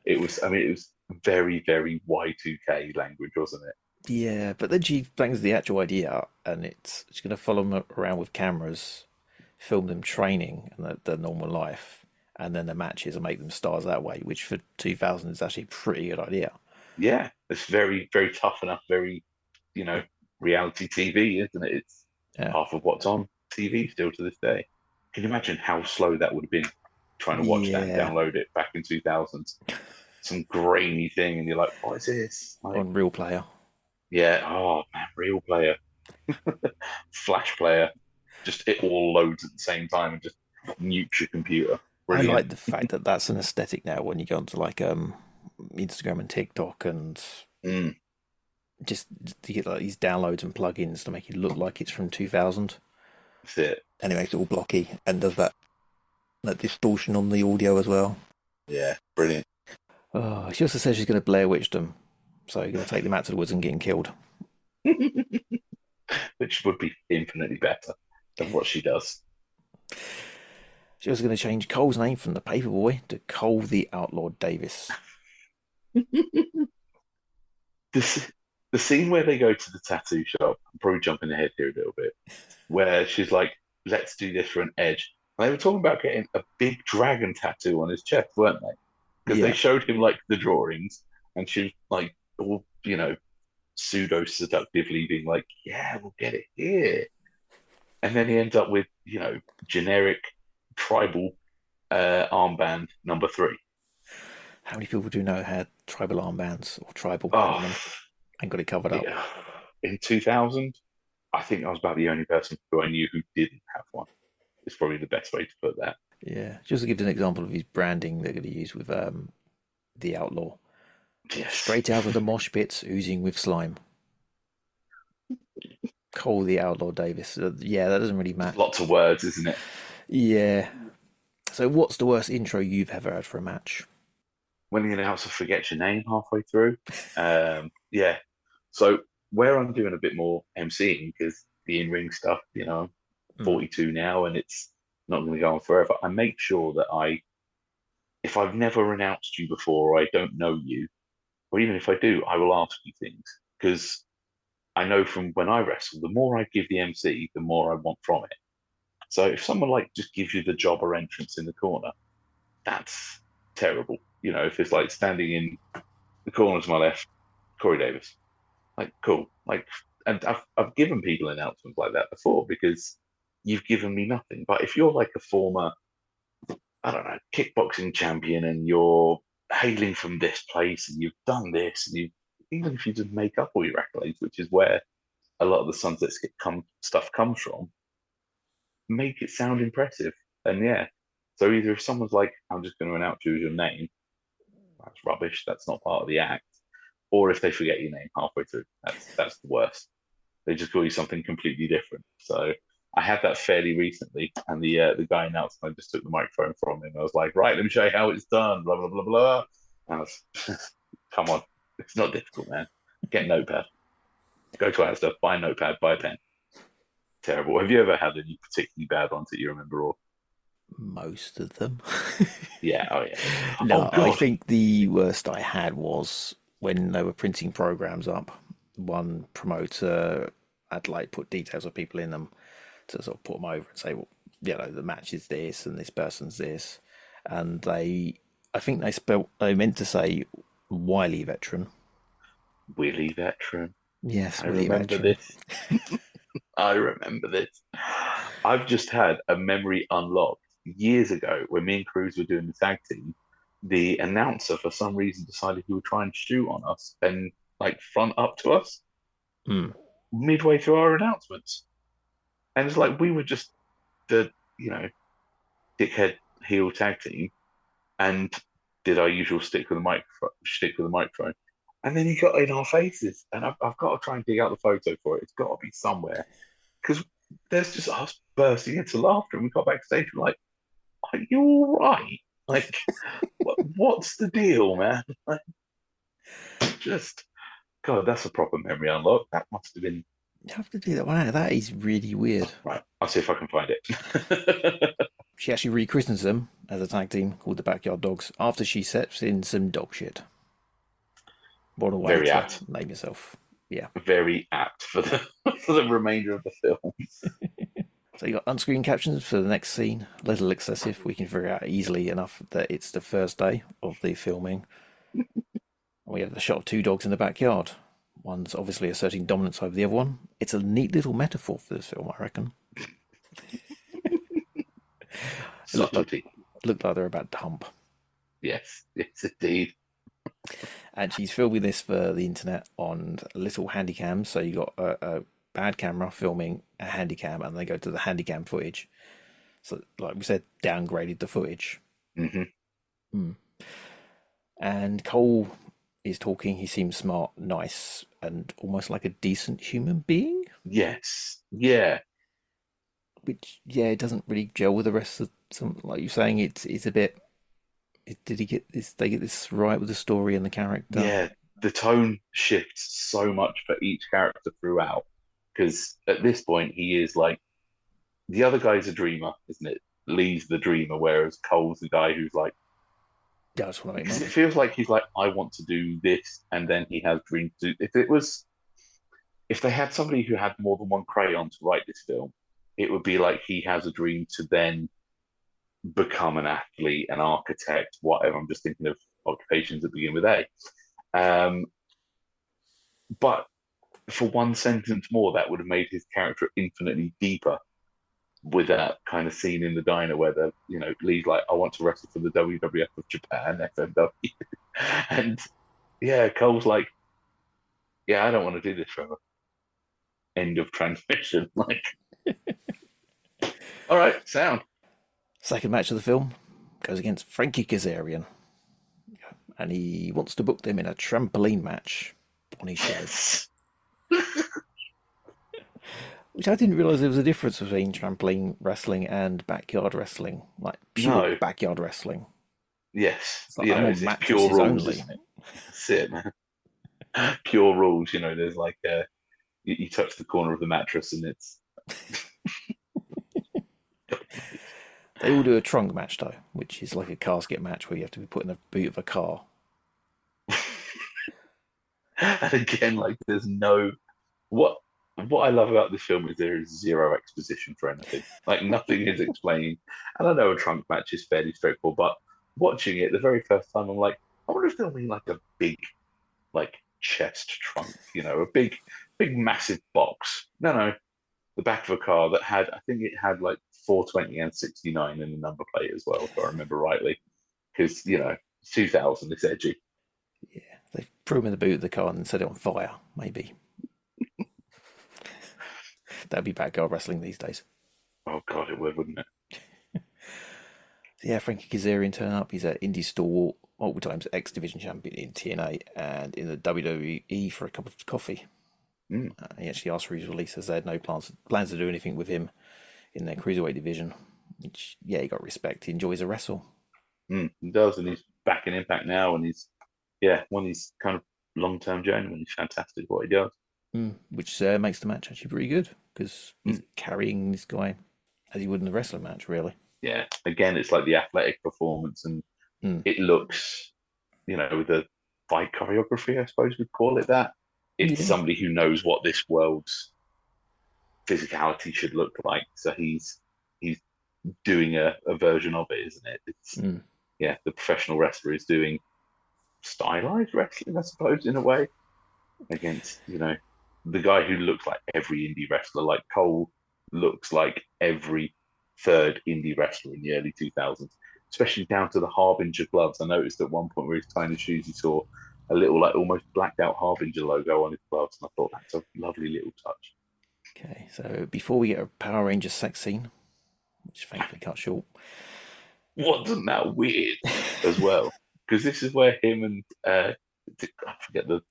it was. I mean, it was very, very Y2K language, wasn't it?
Yeah, but then she bangs the actual idea out, and she's going to follow them around with cameras, film them training and their normal life, and then the matches and make them stars that way, which for 2000 is actually a pretty good idea.
Yeah, it's very, very tough enough, very, you know, reality TV, isn't it? It's
Yeah,
half of what's on TV still to this day. Can you imagine how slow that would have been trying to watch that and
yeah,
download it back in 2000s? Some grainy thing, and you're like, what is this? Like,
on Real Player.
yeah, oh man, real player, flash player, just it all loads at the same time and just nukes your computer.
I
Brilliant.
like the fact that that's an aesthetic now when you go onto like Instagram and TikTok and
Mm,
just to get like these downloads and plugins to make it look like it's from 2000,
that's it.
and it makes it all blocky and does that distortion on the audio as well.
Yeah, brilliant.
Oh, she also says she's going to Blair Witch them, so you're going to take them out to the woods and get them killed.
Which would be infinitely better than what she does.
She was going to change Cole's name from the Paperboy to Cole the Outlaw Davis.
This the scene where they go to the tattoo shop. I'm probably jumping ahead here a little bit, where she's like, "Let's do this for an edge." And they were talking about getting a big dragon tattoo on his chest, weren't they? Because they
Yeah,
showed him like the drawings, and she was like, all pseudo seductively being like, "Yeah, we'll get it here." And then he ends up with generic tribal armband number 3.
how many people do you know had tribal armbands or tribal on them
Oh,
and got it covered up?
yeah. In 2000, I think I was about the only person who I knew who didn't have one. It's probably the best way to put that.
Yeah, just to give an example of his branding they're going to use with the Outlaw.
Yes.
Straight out of the mosh pits, oozing with slime. Cole the Outlaw Davis. Yeah, that doesn't really matter.
Lots of words, isn't it?
Yeah. So, what's the worst intro you've ever had for a match?
When the announcer forgets your name halfway through. Yeah. So where I'm doing a bit more emceeing because the in-ring stuff, I'm 42 now and it's not going to go on forever. I make sure that if I've never announced you before or I don't know you, or even if I do, I will ask you things because I know from when I wrestle, the more I give the MC, the more I want from it. So if someone like just gives you the jobber entrance in the corner, that's terrible. If it's like standing in the corner to my left, Corey Davis, like cool, like, and I've given people announcements like that before because you've given me nothing. But if you're like a former, I don't know, kickboxing champion and you're hailing from this place and you've done this and even if you just make up all your accolades, which is where a lot of the Sunset stuff comes from, make it sound impressive. And yeah, so either if someone's like, I'm just going to announce you as your name, that's rubbish. That's not part of the act. Or if they forget your name halfway through, that's the worst. They just call you something completely different. So I had that fairly recently, and the guy announced, and I just took the microphone from him. I was like, right, let me show you how it's done. Blah blah blah blah. And I was, come on, it's not difficult, man. Get a notepad. Go to Asda, buy a notepad, buy a pen. Terrible. Have you ever had any particularly bad ones that you remember? Or
Most of them.
yeah, oh yeah. Oh
No, I
God,
think the worst I had was when they were printing programs up. One promoter had like put details of people in them to sort of put them over and say, well, the match is this and this person's this, and I think they meant to say Wiley veteran.
Willie veteran.
Yes,
I
Willie
remember
veteran.
this. I remember this. I've just had a memory unlocked years ago when me and Cruz were doing the tag team. The announcer, for some reason, decided he would try and shoot on us and like front up to us
Hmm.
midway through our announcements. And it's like we were just the, you know, dickhead heel tag team and did our usual stick with the microphone. And then he got in our faces, and I've got to try and dig out the photo for it. It's got to be somewhere because there's just us bursting into laughter, and we got backstage. We're like, "Are you all right? Like, what's the deal, man?" Like, just God, that's a proper memory unlock. That must have been
You have to do that one. That is really weird.
right. I'll see if I can find it.
She actually rechristened them as a tag team called the Backyard Dogs after she sets in some dog shit. What a way
Very
to
apt.
name yourself. Yeah.
Very apt for the for the remainder of the film.
So you got on-screen captions for the next scene. A little excessive. We can figure out easily enough that it's the first day of the filming. We have the shot of two dogs in the backyard. One's obviously asserting dominance over the other one. It's a neat little metaphor for this film, I reckon.
Subtlety.
Looked like they're about to hump.
Yes, indeed.
And she's filming this for the internet on a little handycam. So you got a bad camera filming a handycam, and they go to the handycam footage. So, like we said, downgraded the footage.
Mm-hmm.
And Cole is talking. He seems smart, nice, and almost like a decent human being.
Yes. Yeah.
Which, it doesn't really gel with the rest of some. Like you're saying, it's a bit. Did he get this? They get this right with the story and the character.
Yeah. The tone shifts so much for each character throughout. Because at this point, he is like the other guy's a dreamer, isn't it? Lee's the dreamer, whereas Cole's the guy who's like,
I just want to make
because
money.
it feels like he's like, I want to do this, and then he has dreams to. If they had somebody who had more than one crayon to write this film, it would be like he has a dream to then become an athlete, an architect, whatever. I'm just thinking of occupations that begin with A. But for one sentence more, that would have made his character infinitely deeper with that kind of scene in the diner where Lee's like, I want to wrestle for the WWF of Japan, FMW. And Cole's like, I don't want to do this forever. End of transmission. Like, all right, sound.
Second match of the film goes against Frankie Kazarian. And he wants to book them in a trampoline match on his show.
Yes.
Which I didn't realise there was a difference between trampoline wrestling and backyard wrestling. Like pure backyard wrestling.
Yes.
It's like, I'm on
it's pure rules,
only.
isn't it? That's it, man. Pure rules, there's like you touch the corner of the mattress and it's
They all do a trunk match though, which is like a casket match where you have to be put in the boot of a car.
and again, like there's no what I love about this film is there is zero exposition for anything. Like nothing is explained. And I know a trunk match is fairly straightforward, but watching it the very first time, I'm like, I wonder if they'll mean like a big, like chest trunk, a big, massive box. No, the back of a car that had, I think it had like 420 and 69 in the number plate as well, if I remember rightly. Because 2000, it's edgy.
Yeah, they threw him in the boot of the car and then set it on fire. Maybe. That'd be backyard wrestling these days.
Oh God, it would, wouldn't it?
So Frankie Kazarian turned up. He's an indie stalwart, multiple times X Division champion in TNA and in the WWE for a cup of coffee. He actually asked for his release as they had no plans to do anything with him in their cruiserweight division. Which, he got respect. He enjoys a wrestle.
He does, and he's back in Impact now, and he's, one of his kind of long-term journeyman. He's fantastic at what he does.
which makes the match actually pretty good because he's carrying this guy as he would in the wrestling match, really.
Yeah. Again, it's like the athletic performance, and it looks, with the fight choreography, I suppose we'd call it that. It's somebody who knows what this world's physicality should look like. So he's doing a version of it, isn't it? It's the professional wrestler is doing stylized wrestling, I suppose, in a way, against the guy who looks like every indie wrestler. Like Cole looks like every third indie wrestler in the early 2000s, especially down to the Harbinger gloves. I noticed at one point where he's tying his shoes, he saw a little, like, almost blacked out Harbinger logo on his gloves, and I thought that's a lovely little touch.
Okay, so before we get a Power Rangers sex scene, which thankfully cut short.
Wasn't that weird as well? Because this is where him and I forget the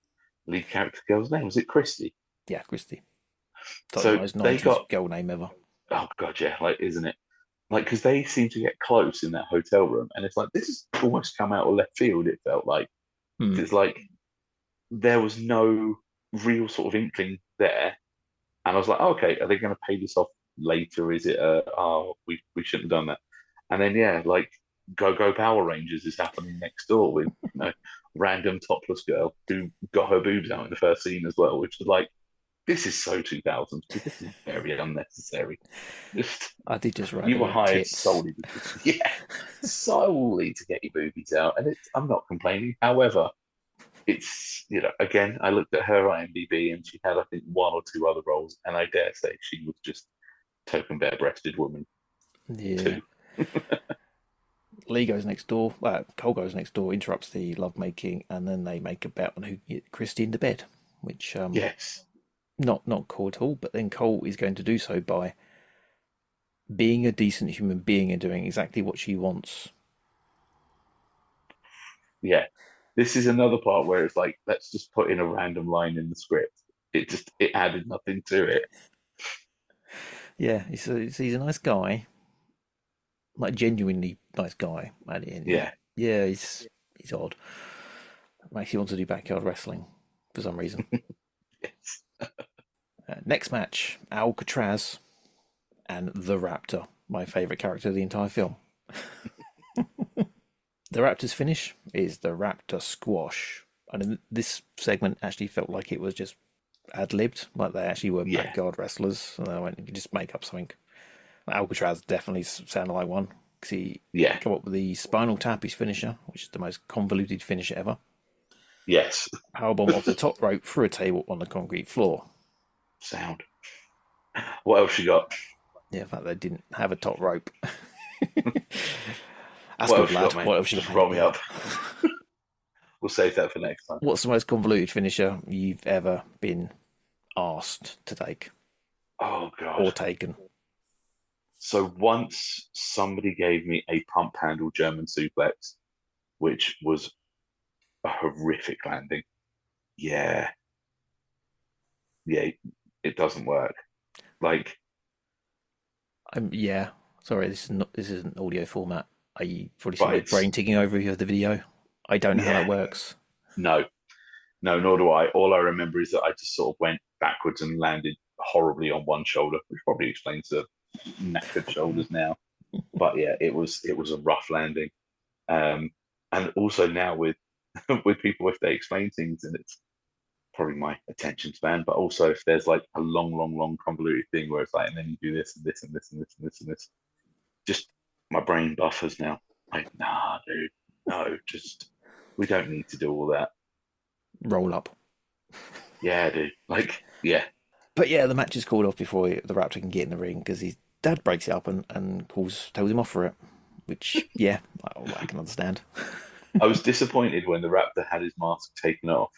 lead character girl's name. Was it Christy?
Yeah, Christy.
So they got
girl name ever.
Oh god, yeah, like, isn't it? Like, because they seem to get close in that hotel room, and it's like this has almost come out of left field. It felt like it's like there was no real sort of inkling there, and I was like, oh, okay, are they going to pay this off later? Is it we shouldn't have done that? And then like Go Power Rangers is happening next door with random topless girl who got her boobs out in the first scene as well, which is like, this is so 2000s. This is very unnecessary.
I did just write.
You were hired solely solely to get your boobies out, and I'm not complaining. However, it's again, I looked at her IMDb, and she had, I think, one or two other roles, and I dare say she was just token bare-breasted woman.
Yeah. Lee goes next door. Cole goes next door, interrupts the lovemaking, and then they make a bet on who can get Christy into bed, which
yes.
Not cool at all, but then Cole is going to do so by being a decent human being and doing exactly what she wants.
Yeah. This is another part where it's like, let's just put in a random line in the script. It added nothing to it.
Yeah, he's a nice guy. Like, genuinely nice guy.
Yeah.
Yeah, he's odd. Makes you want to do backyard wrestling for some reason.
Yes.
Next match, Alcatraz and the Raptor, my favourite character of the entire film. The Raptor's finish is the Raptor Squash. And this segment actually felt like it was just ad-libbed, like they actually were backyard wrestlers. And they went, you can just make up something. Alcatraz definitely sounded like one, because he came up with the Spinal Tap, his finisher, which is the most convoluted finisher ever.
Yes.
Powerbomb off the top rope through a table on the concrete floor.
Sound. What else you got?
Yeah, in fact, they didn't have a top rope. That's
what
good, lad. What else you got?
Just roll me up. We'll save that for next time.
What's the most convoluted finisher you've ever been asked to take?
Oh, God.
Or taken?
So once somebody gave me a pump handle German suplex, which was a horrific landing. Yeah, it doesn't work. Like,
sorry, this isn't audio format. I probably see my brain ticking over if you have the video. I don't know how that works.
No, nor do I. All I remember is that I just sort of went backwards and landed horribly on one shoulder, which probably explains the knackered shoulders now. But yeah, it was a rough landing. And also now with people, if they explain things, and it's probably my attention span, but also if there's like a long convoluted thing where it's like, and then you do this and this and this and this and this and this, just my brain buffers now. Like, nah, dude, no, just we don't need to do all that.
Roll up.
Yeah, dude. Like, yeah.
But yeah, the match is called off before the Raptor can get in the ring because his dad breaks it up and tells him off for it, which, yeah, I can understand.
I was disappointed when the Raptor had his mask taken off.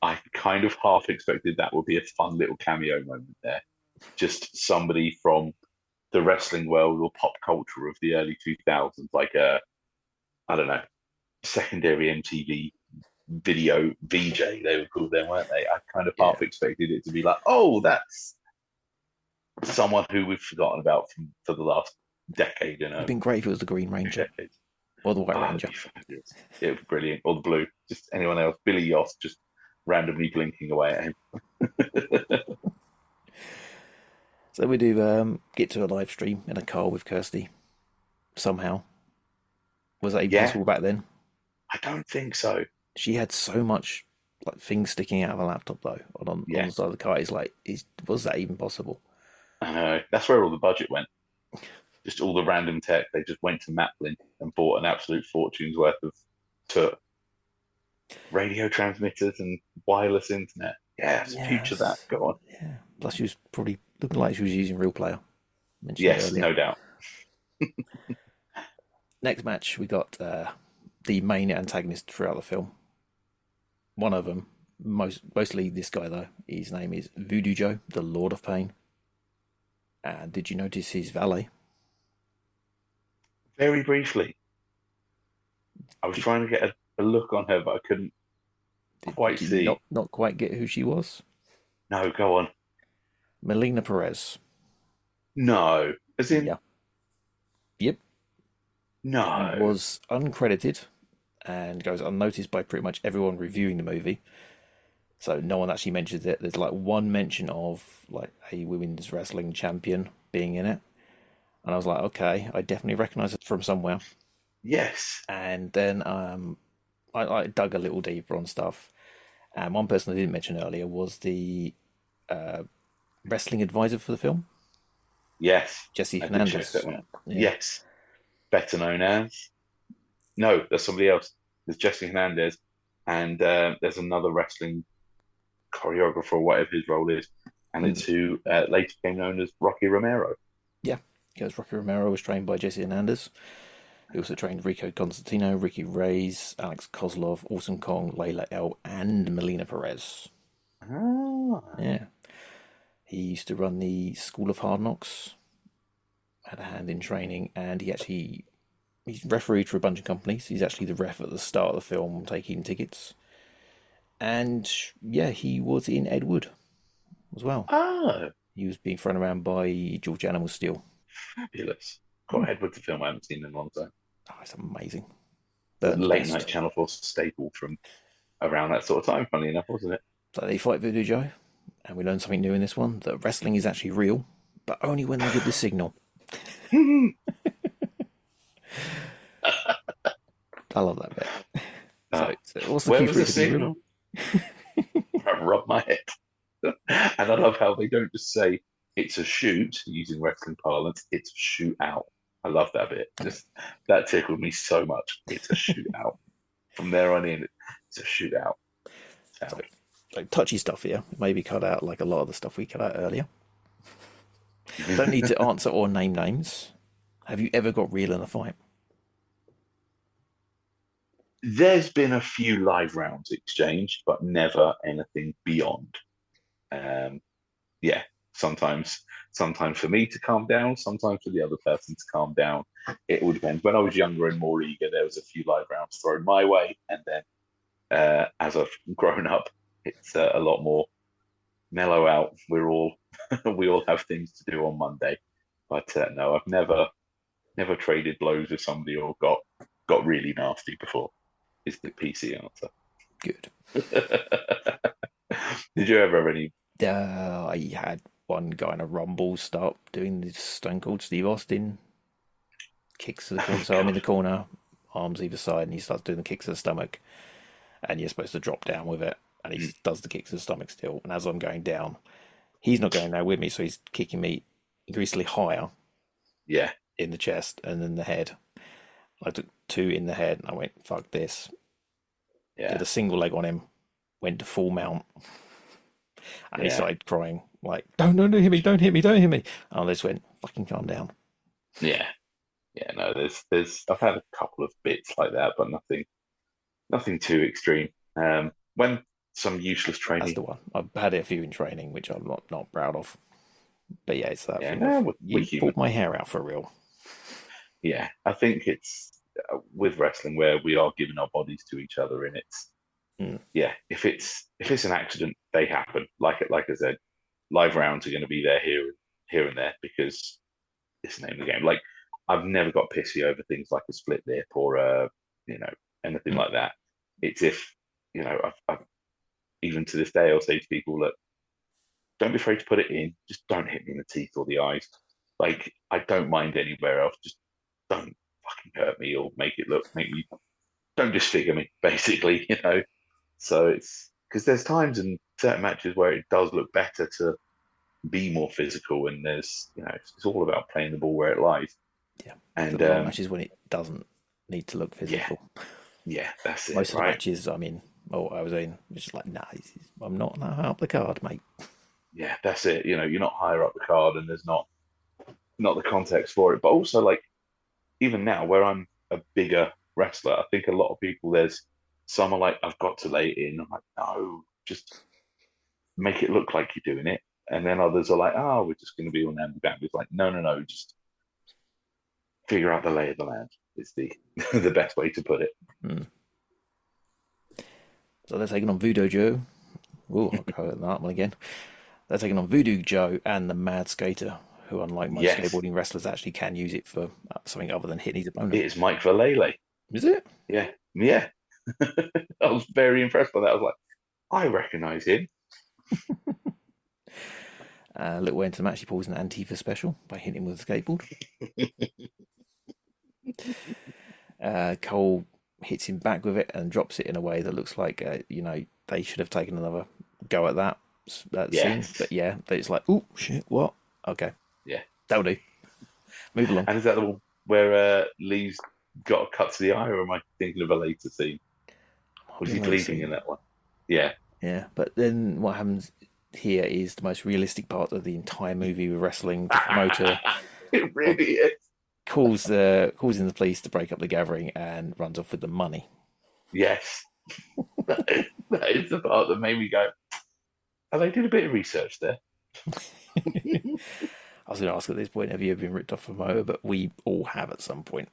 I kind of half expected that would be a fun little cameo moment there. Just somebody from the wrestling world or pop culture of the early 2000s, like I don't know, secondary MTV video VJ, they were called then, weren't they? I kind of half expected it to be like, oh, that's someone who we've forgotten about for the last decade.
It'd been great if it was the Green Ranger. Or the White Ranger.
It would be brilliant. Or the Blue. Just anyone else. Billy Yost just randomly blinking away at him.
So we do get to a live stream in a car with Kirsty somehow. Was that even
Yeah.
possible back then?
I don't think so.
She had so much like things sticking out of a laptop though on
Yeah.
the side of the car. It's like, was that even possible?
I know. That's where all the budget went. Just all the random tech. They just went to MacLeod and bought an absolute fortune's worth of radio transmitters and wireless internet. Yeah, it's future that. Go on.
Yeah. Plus, she was probably looking like she was using Real Player. Mentioned
Yes,
earlier.
no doubt.
Next match, we got the main antagonist throughout the film. One of them, mostly this guy though. His name is Voodoo Joe, the Lord of Pain. And did you notice his valet?
Very briefly. I was trying to get a look on her, but I couldn't quite
Did
see.
you not quite get who she was?
No, go on.
Melina Perez.
No. As in,
Yeah. Yep.
no.
Was uncredited and goes unnoticed by pretty much everyone reviewing the movie. So no one actually mentions it. There's like one mention of like a women's wrestling champion being in it. And I was like, okay, I definitely recognize it from somewhere.
Yes.
And then I dug a little deeper on stuff. And one person I didn't mention earlier was the wrestling advisor for the film.
Yes.
Jesse
I did
Hernandez.
check that one out.
Yeah.
Yes. Better known as. No, there's somebody else. There's Jesse Hernandez, and there's another wrestling choreographer or whatever his role is, and it's who later became known as Rocky Romero.
Yeah, because Rocky Romero was trained by Jesse Hernandez. He also trained Rico Constantino, Ricky Reyes, Alex Kozlov, Awesome Kong, Layla L, and Melina Perez.
Ah.
Yeah. He used to run the School of Hard Knocks, had a hand in training, and he's refereed for a bunch of companies. He's actually the ref at the start of the film, taking tickets. And yeah, he was in Ed Wood as well.
Oh.
He was being thrown around by George Animal Steel.
Fabulous. Got Ed Wood's a film I haven't seen in a long time.
Oh, it's amazing.
The
Burton's
late
best.
night Channel 4 staple from around that sort of time, funny enough, wasn't it?
So they fight Voodoo Joe, and we learn something new in this one, that wrestling is actually real, but only when they give the signal. I love that bit. So what's the
Where
key
was
for
the
it to be real?
signal? I rub my head. And I love how they don't just say it's a shoot, using wrestling parlance, it's a shoot out. I love that bit. Just that tickled me so much. It's a shootout. From there on in, it's a shootout.
Like touchy stuff here. Maybe cut out like a lot of the stuff we cut out earlier. Don't need to answer or name names. Have you ever got real in a fight?
There's been a few live rounds exchanged, but never anything beyond. Yeah, sometimes for me to calm down, sometimes for the other person to calm down. It would depend. When I was younger and more eager, there was a few live rounds thrown my way, and then as I've grown up, it's a lot more mellow out. We all have things to do on Monday, but no, I've never traded blows with somebody or got really nasty before. Is the PC answer.
Good.
Did you ever have any?
I had one guy in a Rumble start doing this Stone Cold Steve Austin kicks to the corner. So I'm in the corner, arms either side, and he starts doing the kicks to the stomach. And you're supposed to drop down with it, and he does the kicks to the stomach still. And as I'm going down, he's not going down with me, so he's kicking me increasingly higher.
Yeah.
In the chest and then the head. I took 2 in the head, and I went, fuck this.
Yeah.
Did a single leg on him, went to full mount, and he started crying, like, don't hit me, don't hit me, don't hit me. And I just went, fucking calm down.
Yeah. No, there's I've had a couple of bits like that, but nothing too extreme. When some useless training.
That's the one. I've had a few in training, which I'm not proud of. But yeah, it's that thing. You pulled my hair out for real.
Yeah, I think it's with wrestling where we are giving our bodies to each other, and it's if it's an accident, they happen. Like I said, live rounds are going to be there here and there because it's the name of the game. Like I've never got pissy over things like a split lip or anything like that. It's if I've even to this day, I'll say to people, look, don't be afraid to put it in. Just don't hit me in the teeth or the eyes. Like, I don't mind anywhere else. Just don't fucking hurt me or make me, don't disfigure me, basically, you know. So it's because there's times in certain matches where it does look better to be more physical, and there's, you know, it's all about playing the ball where it lies.
Yeah,
and
there are matches when it doesn't need to look physical.
Yeah, that's it.
Most of the matches I was in, it's just like, nah, I'm not that high up the card, mate.
Yeah, that's it. You know, you're not higher up the card, and there's not the context for it. But also, like, even now, where I'm a bigger wrestler, I think a lot of people, there's some are like, I've got to lay it in. I'm like, no, just make it look like you're doing it. And then others are like, oh, we're just going to be on ambi-bambi. It's like, no, just figure out the lay of the land. It's the the best way to put it.
So they're taking on Voodoo Joe. Oh, I'll go with that one again. They're taking on Voodoo Joe and the Mad Skater, who, unlike most skateboarding wrestlers, actually can use it for something other than hitting his opponent.
It is Mike Vallely.
Is it?
Yeah. I was very impressed by that. I was like, I recognise him.
A little way into the match, he pulls an Antifa special by hitting him with a skateboard. Cole hits him back with it and drops it in a way that looks like, they should have taken another go at that scene. But yeah, it's like, oh, shit, what? Okay.
Yeah.
That'll do. Move along.
And is that the one where Lee's got a cut to the eye, or am I thinking of a later scene? Was he bleeding in that one? Yeah.
Yeah, but then what happens here is the most realistic part of the entire movie with wrestling. The promoter
it really is.
Calls in the police to break up the gathering and runs off with the money.
Yes. that is the part that made me go, oh, they did a bit of research there.
I was going to ask at this point, have you ever been ripped off a motor? But we all have at some point.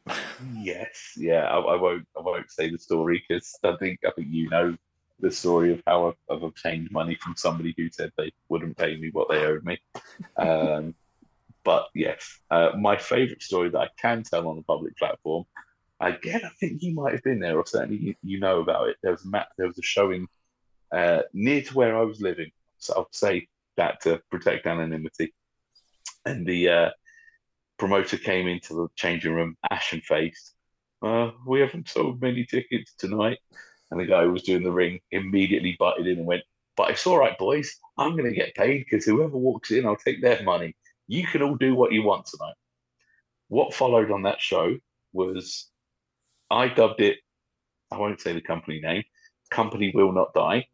Yes. Yeah, I won't say the story, because I think you know the story of how I've obtained money from somebody who said they wouldn't pay me what they owed me. But yes, my favourite story that I can tell on a public platform, again, I think you might have been there, or certainly you know about it. There was a showing near to where I was living, so I'll say that to protect anonymity. And the promoter came into the changing room, ashen-faced. We haven't sold many tickets tonight. And the guy who was doing the ring immediately butted in and went, but it's all right, boys. I'm going to get paid, because whoever walks in, I'll take their money. You can all do what you want tonight. What followed on that show was, I dubbed it, I won't say the company name, Company Will Not Die.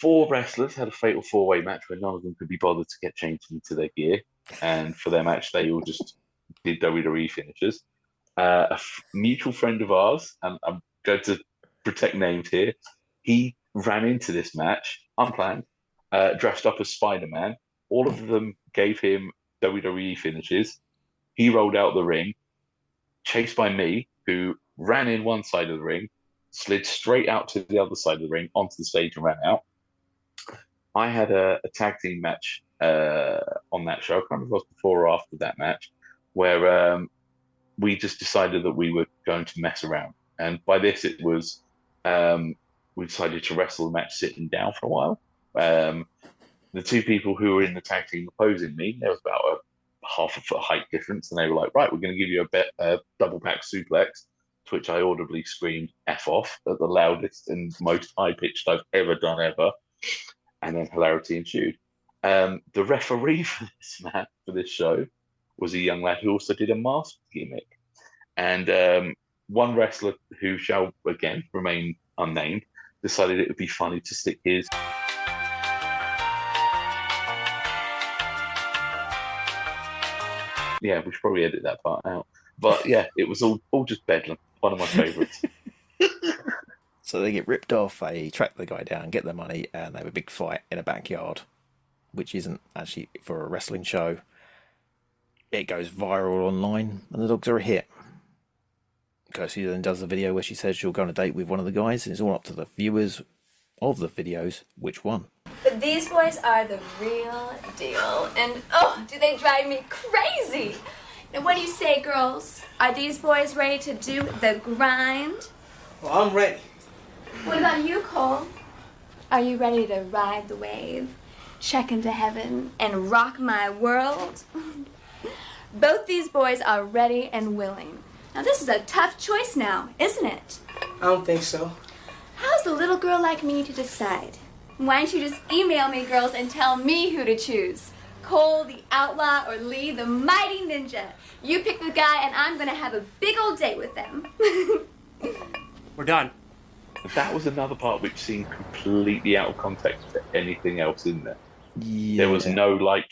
4 wrestlers had a fatal 4-way match where none of them could be bothered to get changed into their gear. And for their match, they all just did WWE finishes. A mutual friend of ours, and I'm going to protect names here, he ran into this match, unplanned, dressed up as Spider-Man. All of them gave him WWE finishes. He rolled out the ring, chased by me, who ran in one side of the ring, slid straight out to the other side of the ring, onto the stage, and ran out. I had a tag team match on that show. I can't remember if it was before or after that match, where we just decided that we were going to mess around. And by this, it was we decided to wrestle the match sitting down for a while. The 2 people who were in the tag team opposing me, there was about a half a foot height difference, and they were like, right, we're going to give you a double back suplex, to which I audibly screamed F off at the loudest and most high-pitched I've ever done ever. And then hilarity ensued. The referee for this show was a young lad who also did a mask gimmick. And one wrestler, who shall again remain unnamed, decided it would be funny to stick his we should probably edit that part out. But yeah, it was all just bedlam. One of my favourites.
So they get ripped off, they track the guy down, get their money, and they have a big fight in a backyard, which isn't actually for a wrestling show. It goes viral online, and the dogs are a hit. Kirsty then does the video where she says she'll go on a date with one of the guys, and it's all up to the viewers of the videos which one.
But these boys are the real deal, and oh, do they drive me crazy! Now what do you say, girls? Are these boys ready to do the grind?
Well, I'm ready.
What about you, Cole? Are you ready to ride the wave, check into heaven, and rock my world? Both these boys are ready and willing. Now this is a tough choice now, isn't it?
I don't think so.
How's a little girl like me to decide? Why don't you just email me, girls, and tell me who to choose? Cole the outlaw or Lee the mighty ninja. You pick the guy and I'm gonna have a big old day with them.
We're done.
That was another part which seemed completely out of context to anything else in there.
Yeah.
There was no like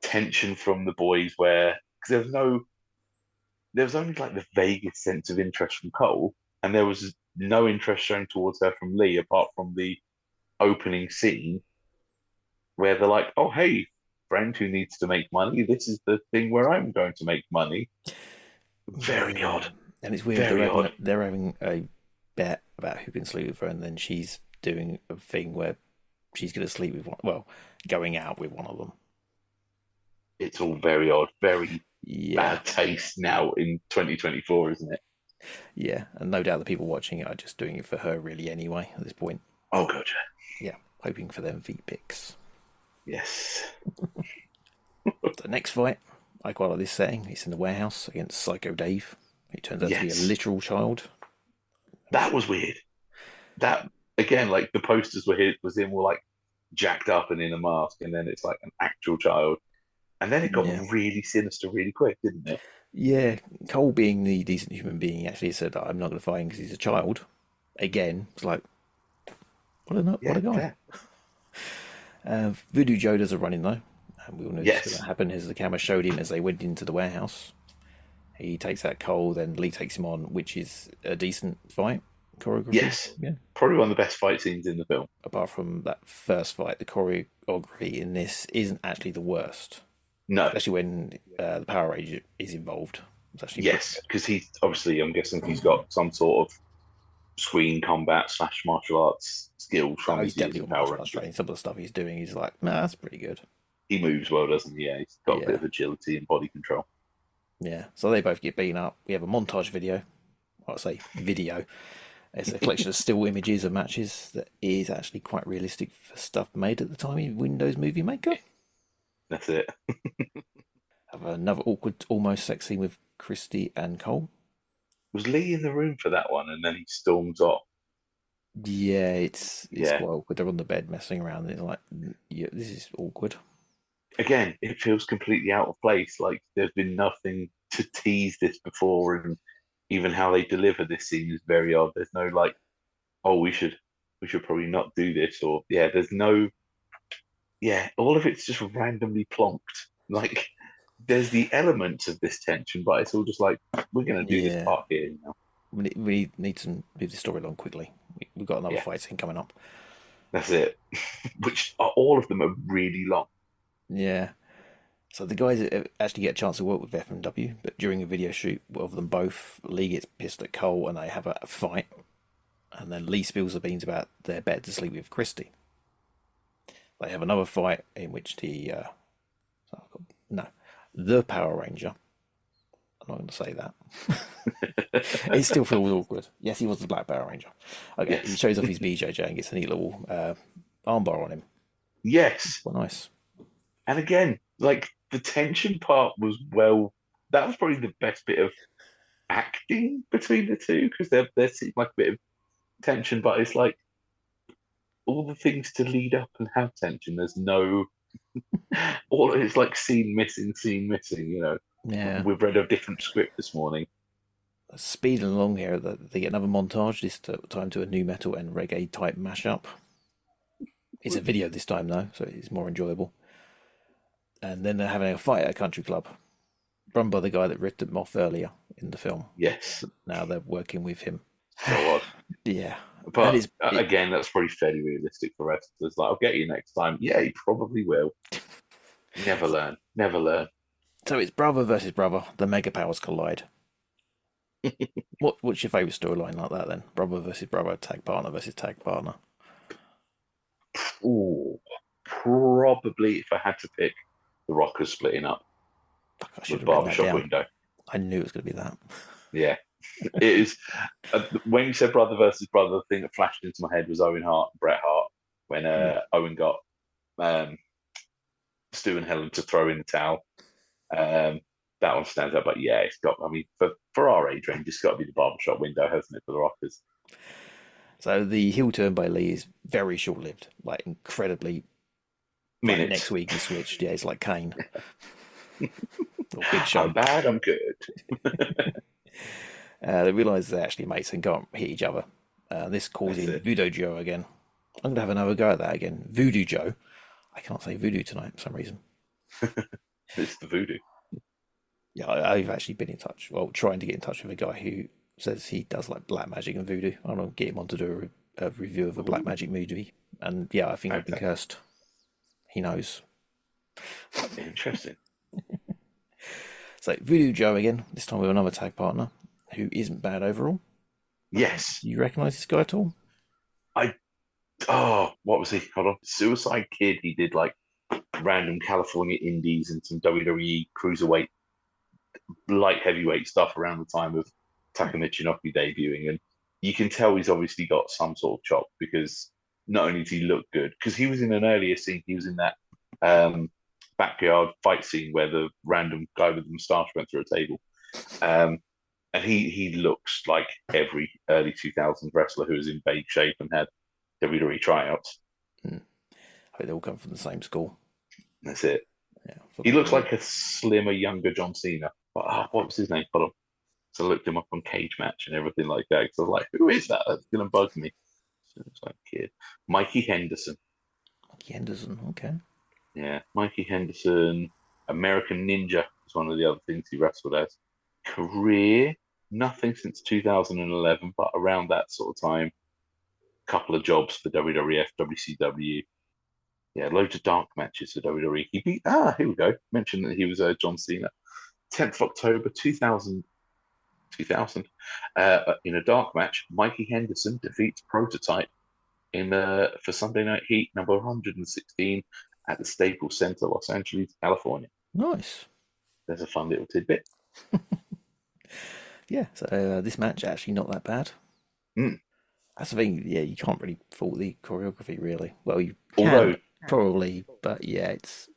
tension from the boys where because there was only like the vaguest sense of interest from Cole, and there was no interest shown towards her from Lee apart from the opening scene where they're like, "Oh, hey, friend who needs to make money. This is the thing where I'm going to make money." Very odd.
And it's weird. They're having a bet about who can sleep with her, and then she's doing a thing where she's going to sleep with going out with one of them.
It's all very odd, very
Yeah.
bad taste now in 2024, isn't it?
Yeah, and no doubt the people watching it are just doing it for her really anyway at this point.
Oh, God,
Yeah, hoping for them feet pics.
yes.
The next fight, I quite like this setting. It's in the warehouse against Psycho Dave. He turns out to be a literal child.
That was weird. That again, like the posters was him all like jacked up and in a mask, and then it's like an actual child, and then it got really sinister really quick, didn't it?
Yeah, Cole, being the decent human being, actually said, "I'm not going to fight him because he's a child." Again, it's like, what a guy. Voodoo Joe does a running though, and we all know this is going to happen as the camera showed him as they went into the warehouse. He takes out Cole, then Lee takes him on, which is a decent fight choreography.
Yes,
yeah,
probably one of the best fight scenes in the film.
Apart from that first fight, the choreography in this isn't actually the worst.
No,
especially when the Power Ranger is involved. It's actually
because he's obviously, I'm guessing he's got some sort of screen combat / martial arts skills from
he's definitely got martial arts training. Some of the stuff he's doing, he's like, nah, that's pretty good.
He moves well, doesn't he? Yeah, he's got a bit of agility and body control.
Yeah, so they both get beaten up. We have a montage video. I say video. It's a collection of still images of matches that is actually quite realistic for stuff made at the time in Windows Movie Maker.
That's it.
Have another awkward, almost sex scene with Christy and Cole.
Was Lee in the room for that one, and then he storms off?
Yeah, it's quite awkward. They're on the bed messing around, and they're like, yeah, this is awkward.
Again, it feels completely out of place. Like there's been nothing to tease this before, and even how they deliver this scene is very odd. There's no like, oh, we should probably not do this, or there's no, all of it's just randomly plonked. Like there's the elements of this tension, but it's all just like we're going to do this part here now.
We need to move the story along quickly. We've got another fight scene coming up.
That's it. Which all of them are really long.
Yeah. So the guys actually get a chance to work with FMW, but during a video shoot of them both, Lee gets pissed at Cole and they have a fight. And then Lee spills the beans about their bet to sleep with Christy. They have another fight in which the Power Ranger, I'm not going to say that. It still feels awkward. Yes, he was the Black Power Ranger. Okay, yes. He shows off his BJJ and gets a neat little armbar on him.
Yes.
Well, nice.
And again, like the tension part was that was probably the best bit of acting between the two, because there seemed like a bit of tension, but it's like all the things to lead up and have tension. There's no, it's like scene missing, you know.
Yeah.
We've read a different script this morning.
Speeding along here, they get another montage, this time to a new metal and reggae type mashup. It's a video this time though, so it's more enjoyable. And then they're having a fight at a country club, run by the guy that ripped them off earlier in the film.
Yes.
Now they're working with him.
So odd.
Yeah.
But again, that's probably fairly realistic for wrestlers. Like, I'll get you next time. Yeah, he probably will. Never learn.
So it's brother versus brother. The mega powers collide. What's your favourite storyline like that then? Brother versus brother, tag partner versus tag partner.
Ooh, probably if I had to pick, the Rockers splitting up with Barbershop Window.
I knew it was going to be that.
Yeah, It is when you said brother versus brother, the thing that flashed into my head was Owen Hart and Bret Hart when Owen got Stu and Helen to throw in the towel. That one stands out, but yeah, it's got. I mean, for our age range, it's got to be the barbershop window, hasn't it, for the Rockers?
So the heel turn by Lee is very short-lived, like incredibly. Like
Minutes.
next week he switched. Yeah, it's like Kane. Or Big Show.
I'm bad, I'm good.
They realise they're actually mates and can't hit each other. This calls
That's
in
it.
Voodoo Joe again. I'm going to have another go at that again. Voodoo Joe. I can't say voodoo tonight for some reason.
It's the voodoo.
Yeah, I've actually been in touch, well, trying to get in touch with a guy who says he does like black magic and voodoo. I want to get him on to do a review of a black magic movie. And yeah, I think I've been cursed. He knows.
Interesting.
So Voodoo Joe again, this time with another tag partner who isn't bad overall.
Yes.
You recognise this guy at all?
What was he? Hold on. Suicide Kid. He did like random California indies and some WWE cruiserweight, light heavyweight stuff around the time of Taka Michinoku debuting. And you can tell he's obviously got some sort of chop because not only does he look good, because he was in an earlier scene, he was in that backyard fight scene where the random guy with the moustache went through a table. And he looks like every early 2000s wrestler who was in vague shape and had WWE tryouts.
I think they all come from the same school.
That's it.
Yeah,
He looks like a slimmer, younger John Cena. What was his name? Hold on. So I looked him up on Cage Match and everything like that. Because I was like, who is that? That's going to bug me. So it's like, kid. Mikey Henderson.
Mikey Henderson, okay.
Yeah, Mikey Henderson. American Ninja is one of the other things he wrestled as. Career, nothing since 2011, but around that sort of time, couple of jobs for WWF, WCW. Yeah, loads of dark matches for WWE. He beat, here we go. Mentioned that he was John Cena. 10th of October 2000, in a dark match, Mikey Henderson defeats Prototype in for Sunday Night Heat number 116 at the Staples Center, Los Angeles, California.
Nice.
There's a fun little tidbit.
Yeah, so this match actually not that bad. That's the thing. Yeah, you can't really fault the choreography, really. Well, you can probably, but yeah, it's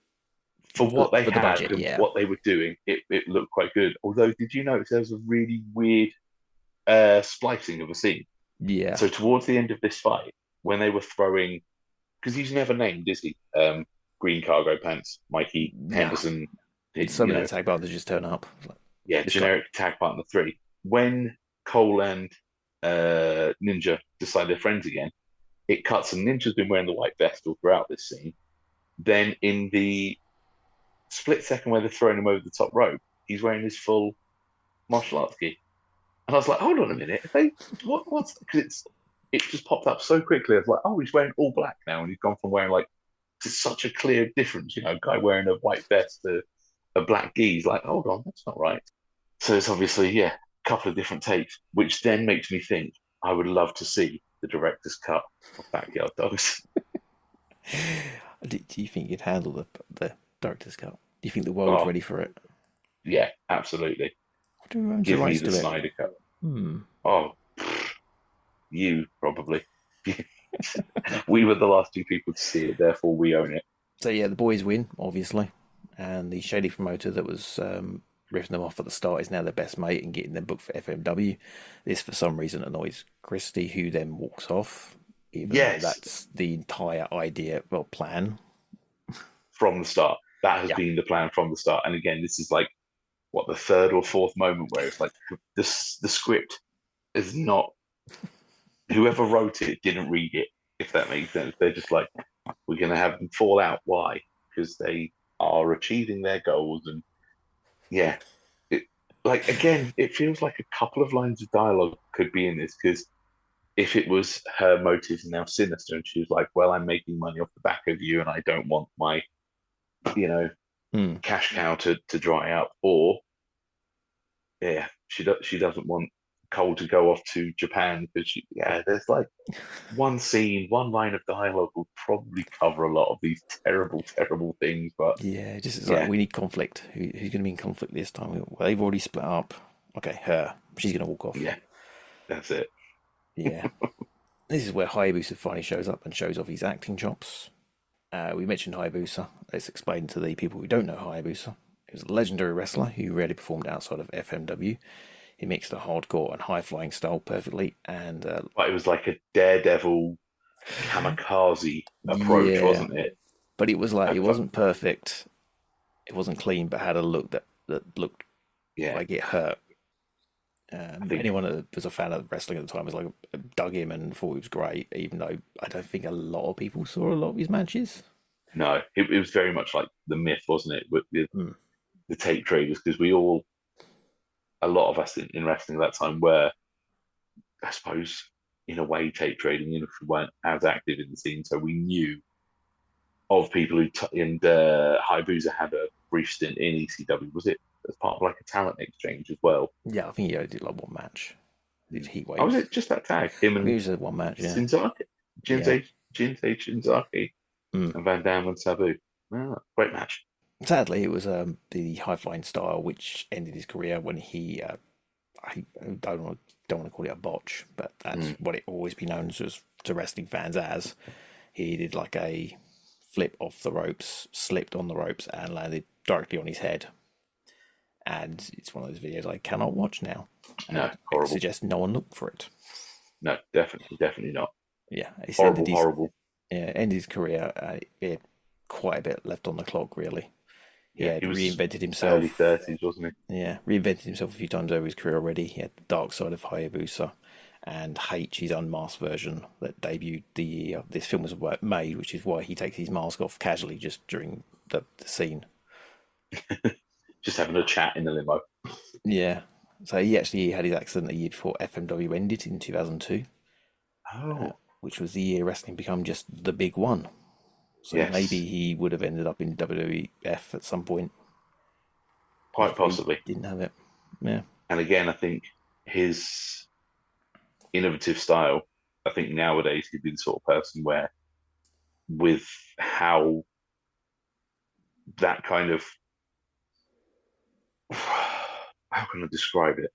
for what they
for the
had
budget,
and what they were doing. It looked quite good. Although, did you notice there was a really weird splicing of a scene?
Yeah.
So towards the end of this fight, when they were throwing, because he's never named, is he? Green cargo pants, Mikey Henderson.
So many tag partners just turn up.
Yeah, generic tag partner 3. When Cole and Ninja decide they're friends again, it cuts and Ninja's been wearing the white vest all throughout this scene. Then in the split second where they're throwing him over the top rope, he's wearing his full martial arts gi. And I was like, hold on a minute, what's because it just popped up so quickly. I was like, oh, he's wearing all black now, and he's gone from wearing it's such a clear difference, guy wearing a white vest to a black gi. He's like, hold on, that's not right. So it's obviously, a couple of different takes, which then makes me think I would love to see the director's cut of Backyard Dogs.
Do you think you'd handle the director's cut? Do you think the world's ready for it?
Yeah, absolutely. Give me the Snyder cut. Oh, you probably. We were the last 2 people to see it, therefore we own it.
So yeah, the boys win, obviously. And the shady promoter that was riffing them off at the start is now their best mate and getting them booked for FMW. This, for some reason, annoys Christie, who then walks off. Even though that's the entire plan.
From the start. That has been the plan from the start. And again, this is the 3rd or 4th moment where it's like the script is not... Whoever wrote it didn't read it, if that makes sense. They're just like, we're going to have them fall out. Why? Because they are achieving their goals. And it feels like a couple of lines of dialogue could be in this, because if it was her motives now sinister and she was like, well, I'm making money off the back of you and I don't want my, cash cow to dry up, or she doesn't want Cole to go off to Japan because there's one scene, one line of dialogue will probably cover a lot of these terrible things. But
we need conflict. Who's going to be in conflict this time? Well, they've already split up. Okay, her. She's going to walk off.
Yeah, that's it.
Yeah. This is where Hayabusa finally shows up and shows off his acting chops. We mentioned Hayabusa. Let's explain to the people who don't know Hayabusa. He was a legendary wrestler who rarely performed outside of FMW. He mixed the hardcore and high-flying style perfectly, and
But it was like a daredevil kamikaze approach,
yeah,
wasn't it?
but it was like
I
it
thought-
wasn't perfect. It wasn't clean, but had a look that looked
yeah,
like it hurt.
think-
Anyone that was a fan of wrestling at the time was like dug him and thought he was great, even though I don't think a lot of people saw a lot of his matches.
no, it was very much like the myth, wasn't it? With
Hmm.
the tape traders, because a lot of us in wrestling at that time were, I suppose, in a way, tape trading, if we weren't as active in the scene, so we knew of people and Hayabusa had a brief stint in ECW. Was it as part of like a talent exchange as well?
Yeah, I think he only did like one match. He did Heat
Oh, was
Wave.
it just that tag? Him
I think
and
it was one match. Yeah.
Shinzaki, Jinsei Shinzaki,
Mm.
and Van Dam and Sabu. Ah, great match.
Sadly, it was the high flying style which ended his career when he. I don't want to call it a botch, but that's what it always be known as to wrestling fans as. He did like a flip off the ropes, slipped on the ropes, and landed directly on his head. And it's one of those videos I cannot watch now.
No,
I
horrible.
suggest no one look for it.
No, definitely not.
Yeah, it's
Horrible.
ended his career. He had quite a bit left on the clock, really.
Yeah,
He
he was
reinvented himself.
Early 30s, wasn't he?
Yeah, reinvented himself a few times over his career already. He had the Dark Side of Hayabusa and H, his unmasked version that debuted the year this film was made, which is why he takes his mask off casually just during the scene.
Just having a chat in the limo.
Yeah, so he actually had his accident a year before FMW ended in 2002,
Oh,
which was the year wrestling became just the big one. So
yes.
maybe he would have ended up in WWF at some point.
Quite
if he
possibly.
didn't have it. Yeah.
And again, I think his innovative style, I think nowadays he'd be the sort of person where, with how that kind of, how can I describe it?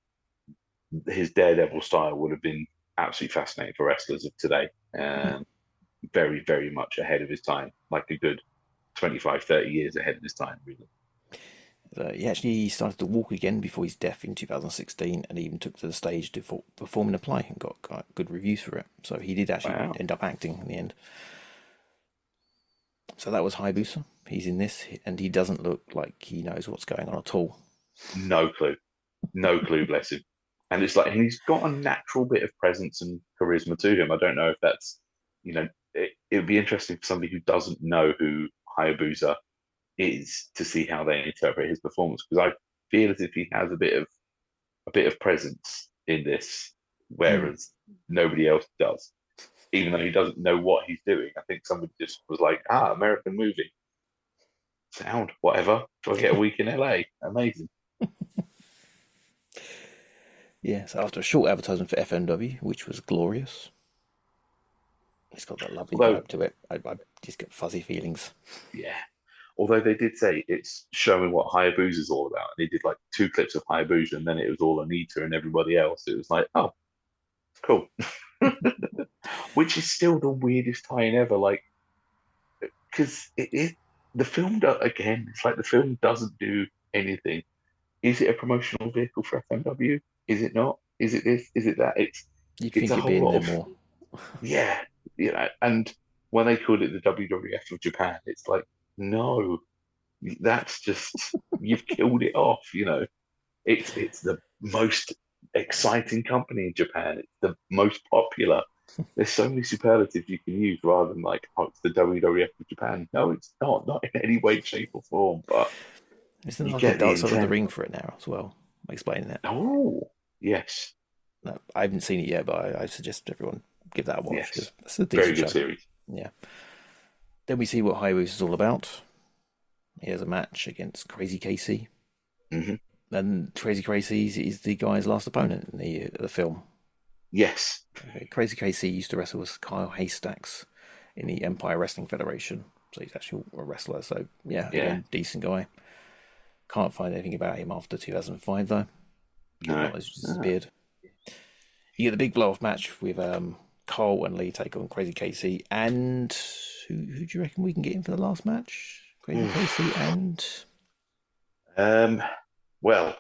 His daredevil style would have been absolutely fascinating for wrestlers of today. Very, very much ahead of his time, like a good 25, 30 years ahead of his time, really.
He actually started to walk again before his death in 2016 and even took to the stage to perform in a play and got good reviews for it. So he did actually end up acting in the end. So that was Hayabusa. He's in this and he doesn't look like he knows what's going on at all.
No clue. No clue, bless him. And it's like, and he's got a natural bit of presence and charisma to him. I don't know if that's, it would be interesting for somebody who doesn't know who Hayabusa is to see how they interpret his performance, because I feel as if he has a bit of presence in this, whereas nobody else does. Even though he doesn't know what he's doing, I think somebody just was like, American movie, sound whatever. Do I get a week in LA? Amazing.
Yeah. So after a short advertisement for FMW, which was glorious, it's got that lovely vibe to it. I just get fuzzy feelings.
Yeah. Although they did say it's showing what Hayabusa is all about. And they did like 2 clips of Hayabusa and then it was all Anita and everybody else. It was like, oh, cool. Which is still the weirdest tie-in ever. Like, because the film, again, it's like the film doesn't do anything. Is it a promotional vehicle for FMW? Is it not? Is it this? Is it that?
You'd think it'd be in there more.
Yeah. And when they called it the WWF of Japan, it's like, no, that's just, you've killed it off. It's the most exciting company in Japan. It's the most popular. There's so many superlatives you can use rather than like, oh, it's the WWF of Japan. No, it's not in any way, shape, or form. But
isn't like a Dark Side of the Ring for it now as well? I'm explaining that.
Oh, yes.
No, I haven't seen it yet, but I suggest everyone give that a watch.
Yes.
It's a decent
Very good
show.
series.
Yeah. Then we see what Hayabusa is all about. He has a match against Crazy Casey.
Mm-hmm.
And Crazy Casey is the guy's last opponent in the film.
Yes.
Crazy Casey used to wrestle with Kyle Haystacks in the Empire Wrestling Federation. So he's actually a wrestler. So, again, decent guy. Can't find anything about him after 2005, though. Kevin
No.
Owens just disappeared. You get the big blow-off match with Cole and Lee take on Crazy Casey, and who do you reckon we can get in for the last match? Crazy Casey and
Well,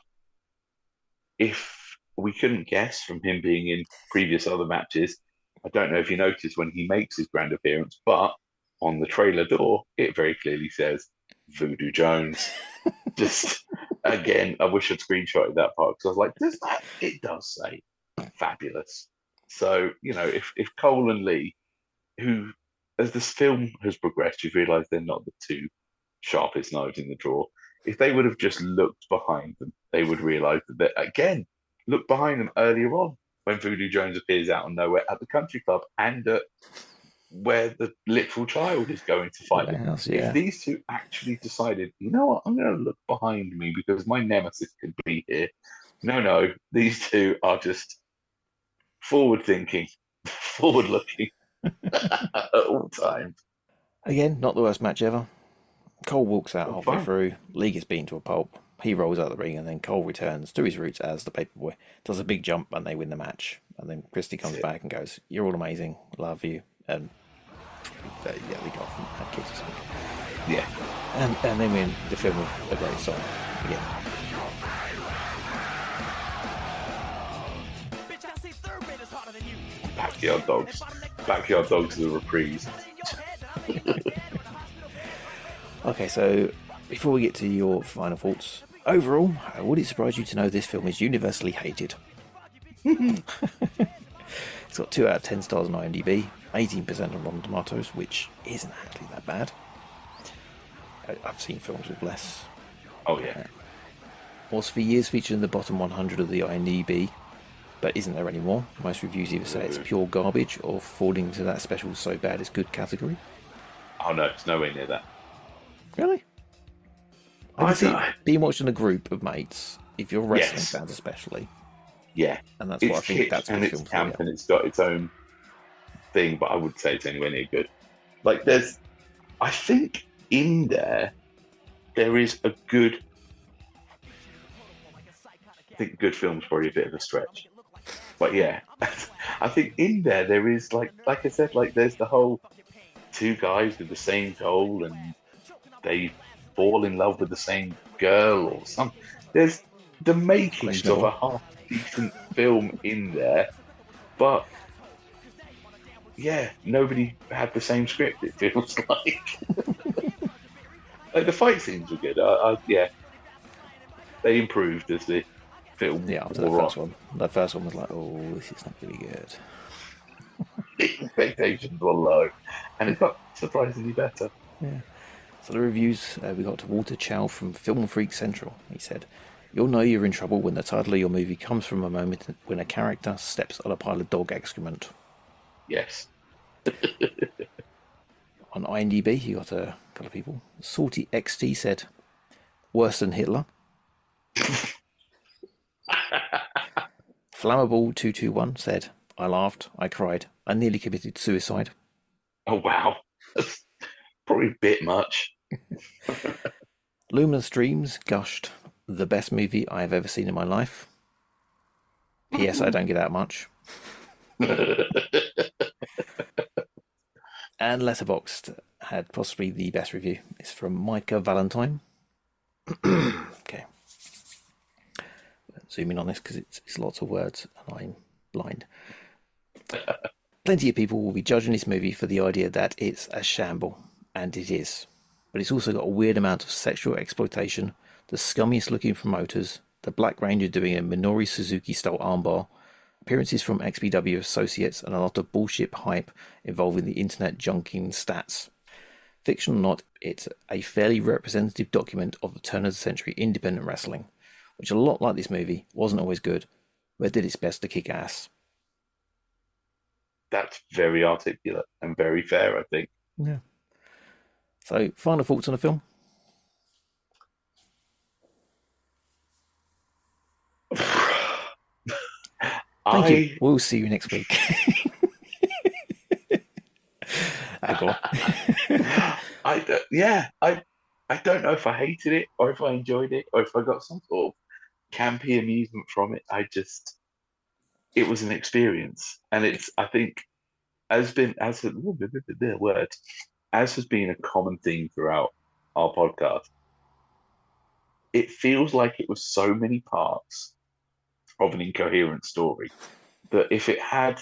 if we couldn't guess from him being in previous other matches, I don't know if you noticed when he makes his grand appearance, but on the trailer door, it very clearly says Voodoo Jones. Just again, I wish I'd screenshotted that part because I was like, does that? It does say fabulous. So, if Cole and Lee, who, as this film has progressed, you've realised they're not the two sharpest knives in the drawer. If they would have just looked behind them, they would realise that, again, look behind them earlier on when Voodoo Jones appears out of nowhere at the country club and at where the literal child is going to fight them.
Whitehouse,
If these two actually decided, you know what, I'm going to look behind me because my nemesis could be here. No, these two are just forward-thinking, forward-looking at all times.
again, not the worst match ever. Cole walks out
Oh,
halfway
fine.
through. Lee gets beaten to a pulp. He rolls out of the ring, and then Cole returns to his roots as the paperboy, does a big jump, and they win the match. And then Christy comes back and goes, "You're all amazing, love you." And they go off and have kids or something.
Yeah.
And then win the film with a great song again.
Backyard Dogs. Backyard Dogs is a reprise.
Okay, so before we get to your final thoughts, overall, would it surprise you to know this film is universally hated? It's got 2 out of 10 stars on IMDb, 18% on Rotten Tomatoes, which isn't actually that bad. I've seen films with less.
Oh, yeah.
Was for years featured in the bottom 100 of the IMDb, but isn't there anymore. Most reviews either say it's pure garbage or falling into that special so bad it's good category.
Oh, no, it's nowhere near that.
Really? I can see it being watched in a group of mates, if you're wrestling fans especially.
Yeah.
And that's what I think that's
and
what
it's
film
camp and it's got its own thing, but I would say it's anywhere near good. Like I think in there is a good. I think good film's probably a bit of a stretch, but yeah, I think in there is like I said, like there's the whole two guys with the same goal and they fall in love with the same girl or something. There's the makings of a half decent film in there, but yeah, nobody had the same script. It feels like. Like the fight scenes were good. Yeah, they improved as the film.
Yeah, after the first one. The first one was like, oh, this is not really good.
Expectations were low, and it got surprisingly better.
Yeah. So the reviews, we got to Walter Chow from Film Freak Central. He said, "You'll know you're in trouble when the title of your movie comes from a moment when a character steps on a pile of dog excrement."
Yes.
On IMDb, you got a couple of people. Salty XT said, "Worse than Hitler." Flammable 221 said, "I laughed, I cried, I nearly committed suicide."
Oh wow, that's probably a bit much.
Luminous Dreams gushed, "The best movie I've ever seen in my life." P.S. I don't get out much. And Letterboxd had possibly the best review. It's from Micah Valentine. Okay. Zoom in on this because it's lots of words and I'm blind. Plenty of people will be judging this movie for the idea that it's a shamble, and it is. But it's also got a weird amount of sexual exploitation, the scummiest looking promoters, the Black Ranger doing a Minoru Suzuki style armbar, appearances from XPW associates, and a lot of bullshit hype involving the internet junking stats. Fiction or not, it's a fairly representative document of the turn of the century independent wrestling, which, a lot like this movie, wasn't always good, but did its best to kick ass.
That's very articulate and very fair, I think.
Yeah. So, final thoughts on the film? Thank you. We'll see you next week. Go on.
I don't know if I hated it or if I enjoyed it or if I got some sort of campy amusement from it. It was an experience, and I think, as has been a common theme throughout our podcast. It feels like it was so many parts of an incoherent story that if it had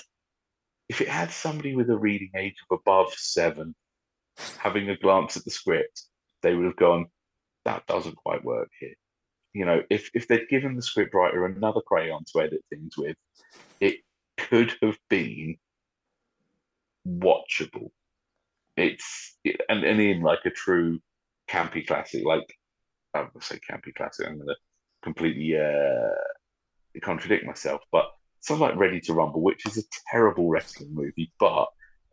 somebody with a reading age of above 7 having a glance at the script, they would have gone, that doesn't quite work here. You know, if they'd given the scriptwriter another crayon to edit things with, it could have been watchable. And in like a true campy classic, like I'm gonna say campy classic, I'm gonna completely contradict myself, but something like Ready to Rumble, which is a terrible wrestling movie, but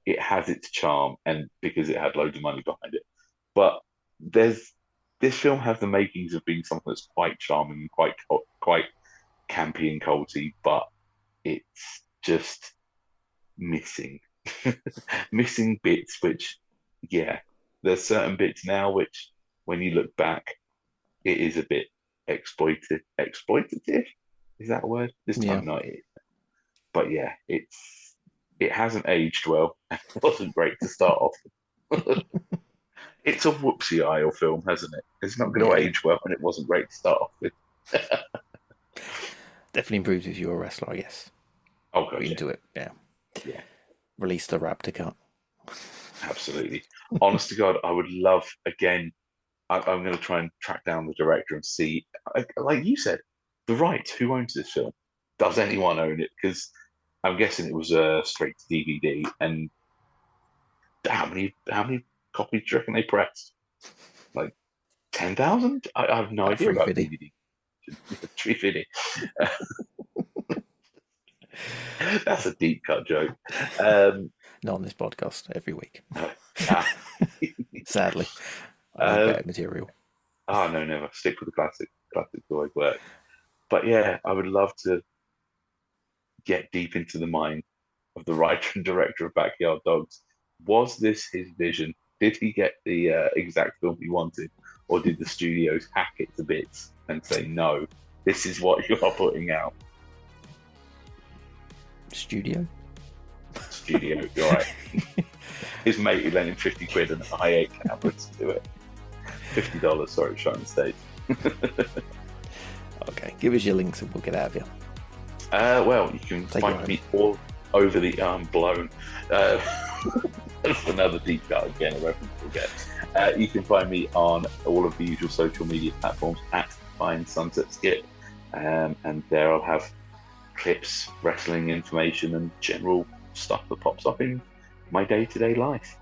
it has its charm, and because it had loads of money behind it. But this film has the makings of being something that's quite charming and quite campy and culty, but it's just missing bits. Which, yeah, there's certain bits now which, when you look back, it is a bit exploitative. Is that a word? This time not it. But yeah, it hasn't aged well. It wasn't great to start off with. It's a whoopsie aisle film, hasn't it? It's not going to age well, and it wasn't great to start off with.
Definitely improves if you're a wrestler, I guess.
Oh, God,
into it,
yeah.
Release the Raptor cut.
Absolutely. Honest to God, I would love, again, I'm going to try and track down the director and see, like you said, the rights. Who owns this film? Does anyone own it? Because I'm guessing it was straight to DVD. And how many copies do you reckon they pressed? Like 10,000? I have no idea about DVD. 350. That's a deep cut joke.
Not on this podcast every week. Sadly, I need better material.
Oh no, never. Stick with the classic. Classics always work. But yeah, I would love to get deep into the mind of the writer and director of Backyard Dogs. Was this his vision? Did he get the exact film he wanted, or did the studios hack it to bits and say, no, this is what you are putting out?
Studio,
you're right. His mate who lent him 50 quid and a i8 camera to do it. $50, sorry, showing the stage.
Okay, give us your links and we'll get out of here.
Well, you can find me all over the blown. That's another deep cut again, a reference we'll get. You can find me on all of the usual social media platforms at Fine Sunset Skip, and there I'll have clips, wrestling information, and general stuff that pops up in my day-to-day life.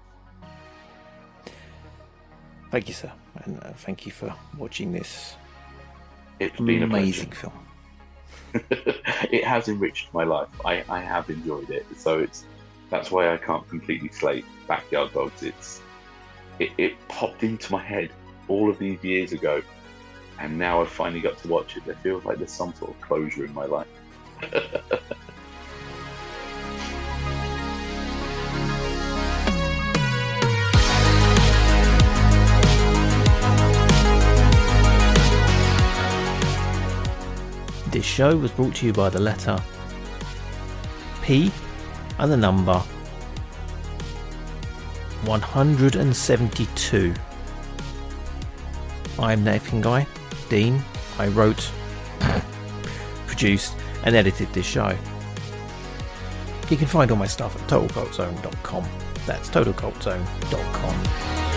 Thank you, sir, and thank you for watching this.
It's been
amazing film.
It has enriched my life. I have enjoyed it, so that's why I can't completely slate Backyard Dogs. It popped into my head all of these years ago, and now I've finally got to watch it. It feels like there's some sort of closure in my life.
This show was brought to you by the letter P and the number 172. I'm the Effing Guy, Dean. I wrote, produced and edited this show. You can find all my stuff at totalcultzone.com. That's totalcultzone.com.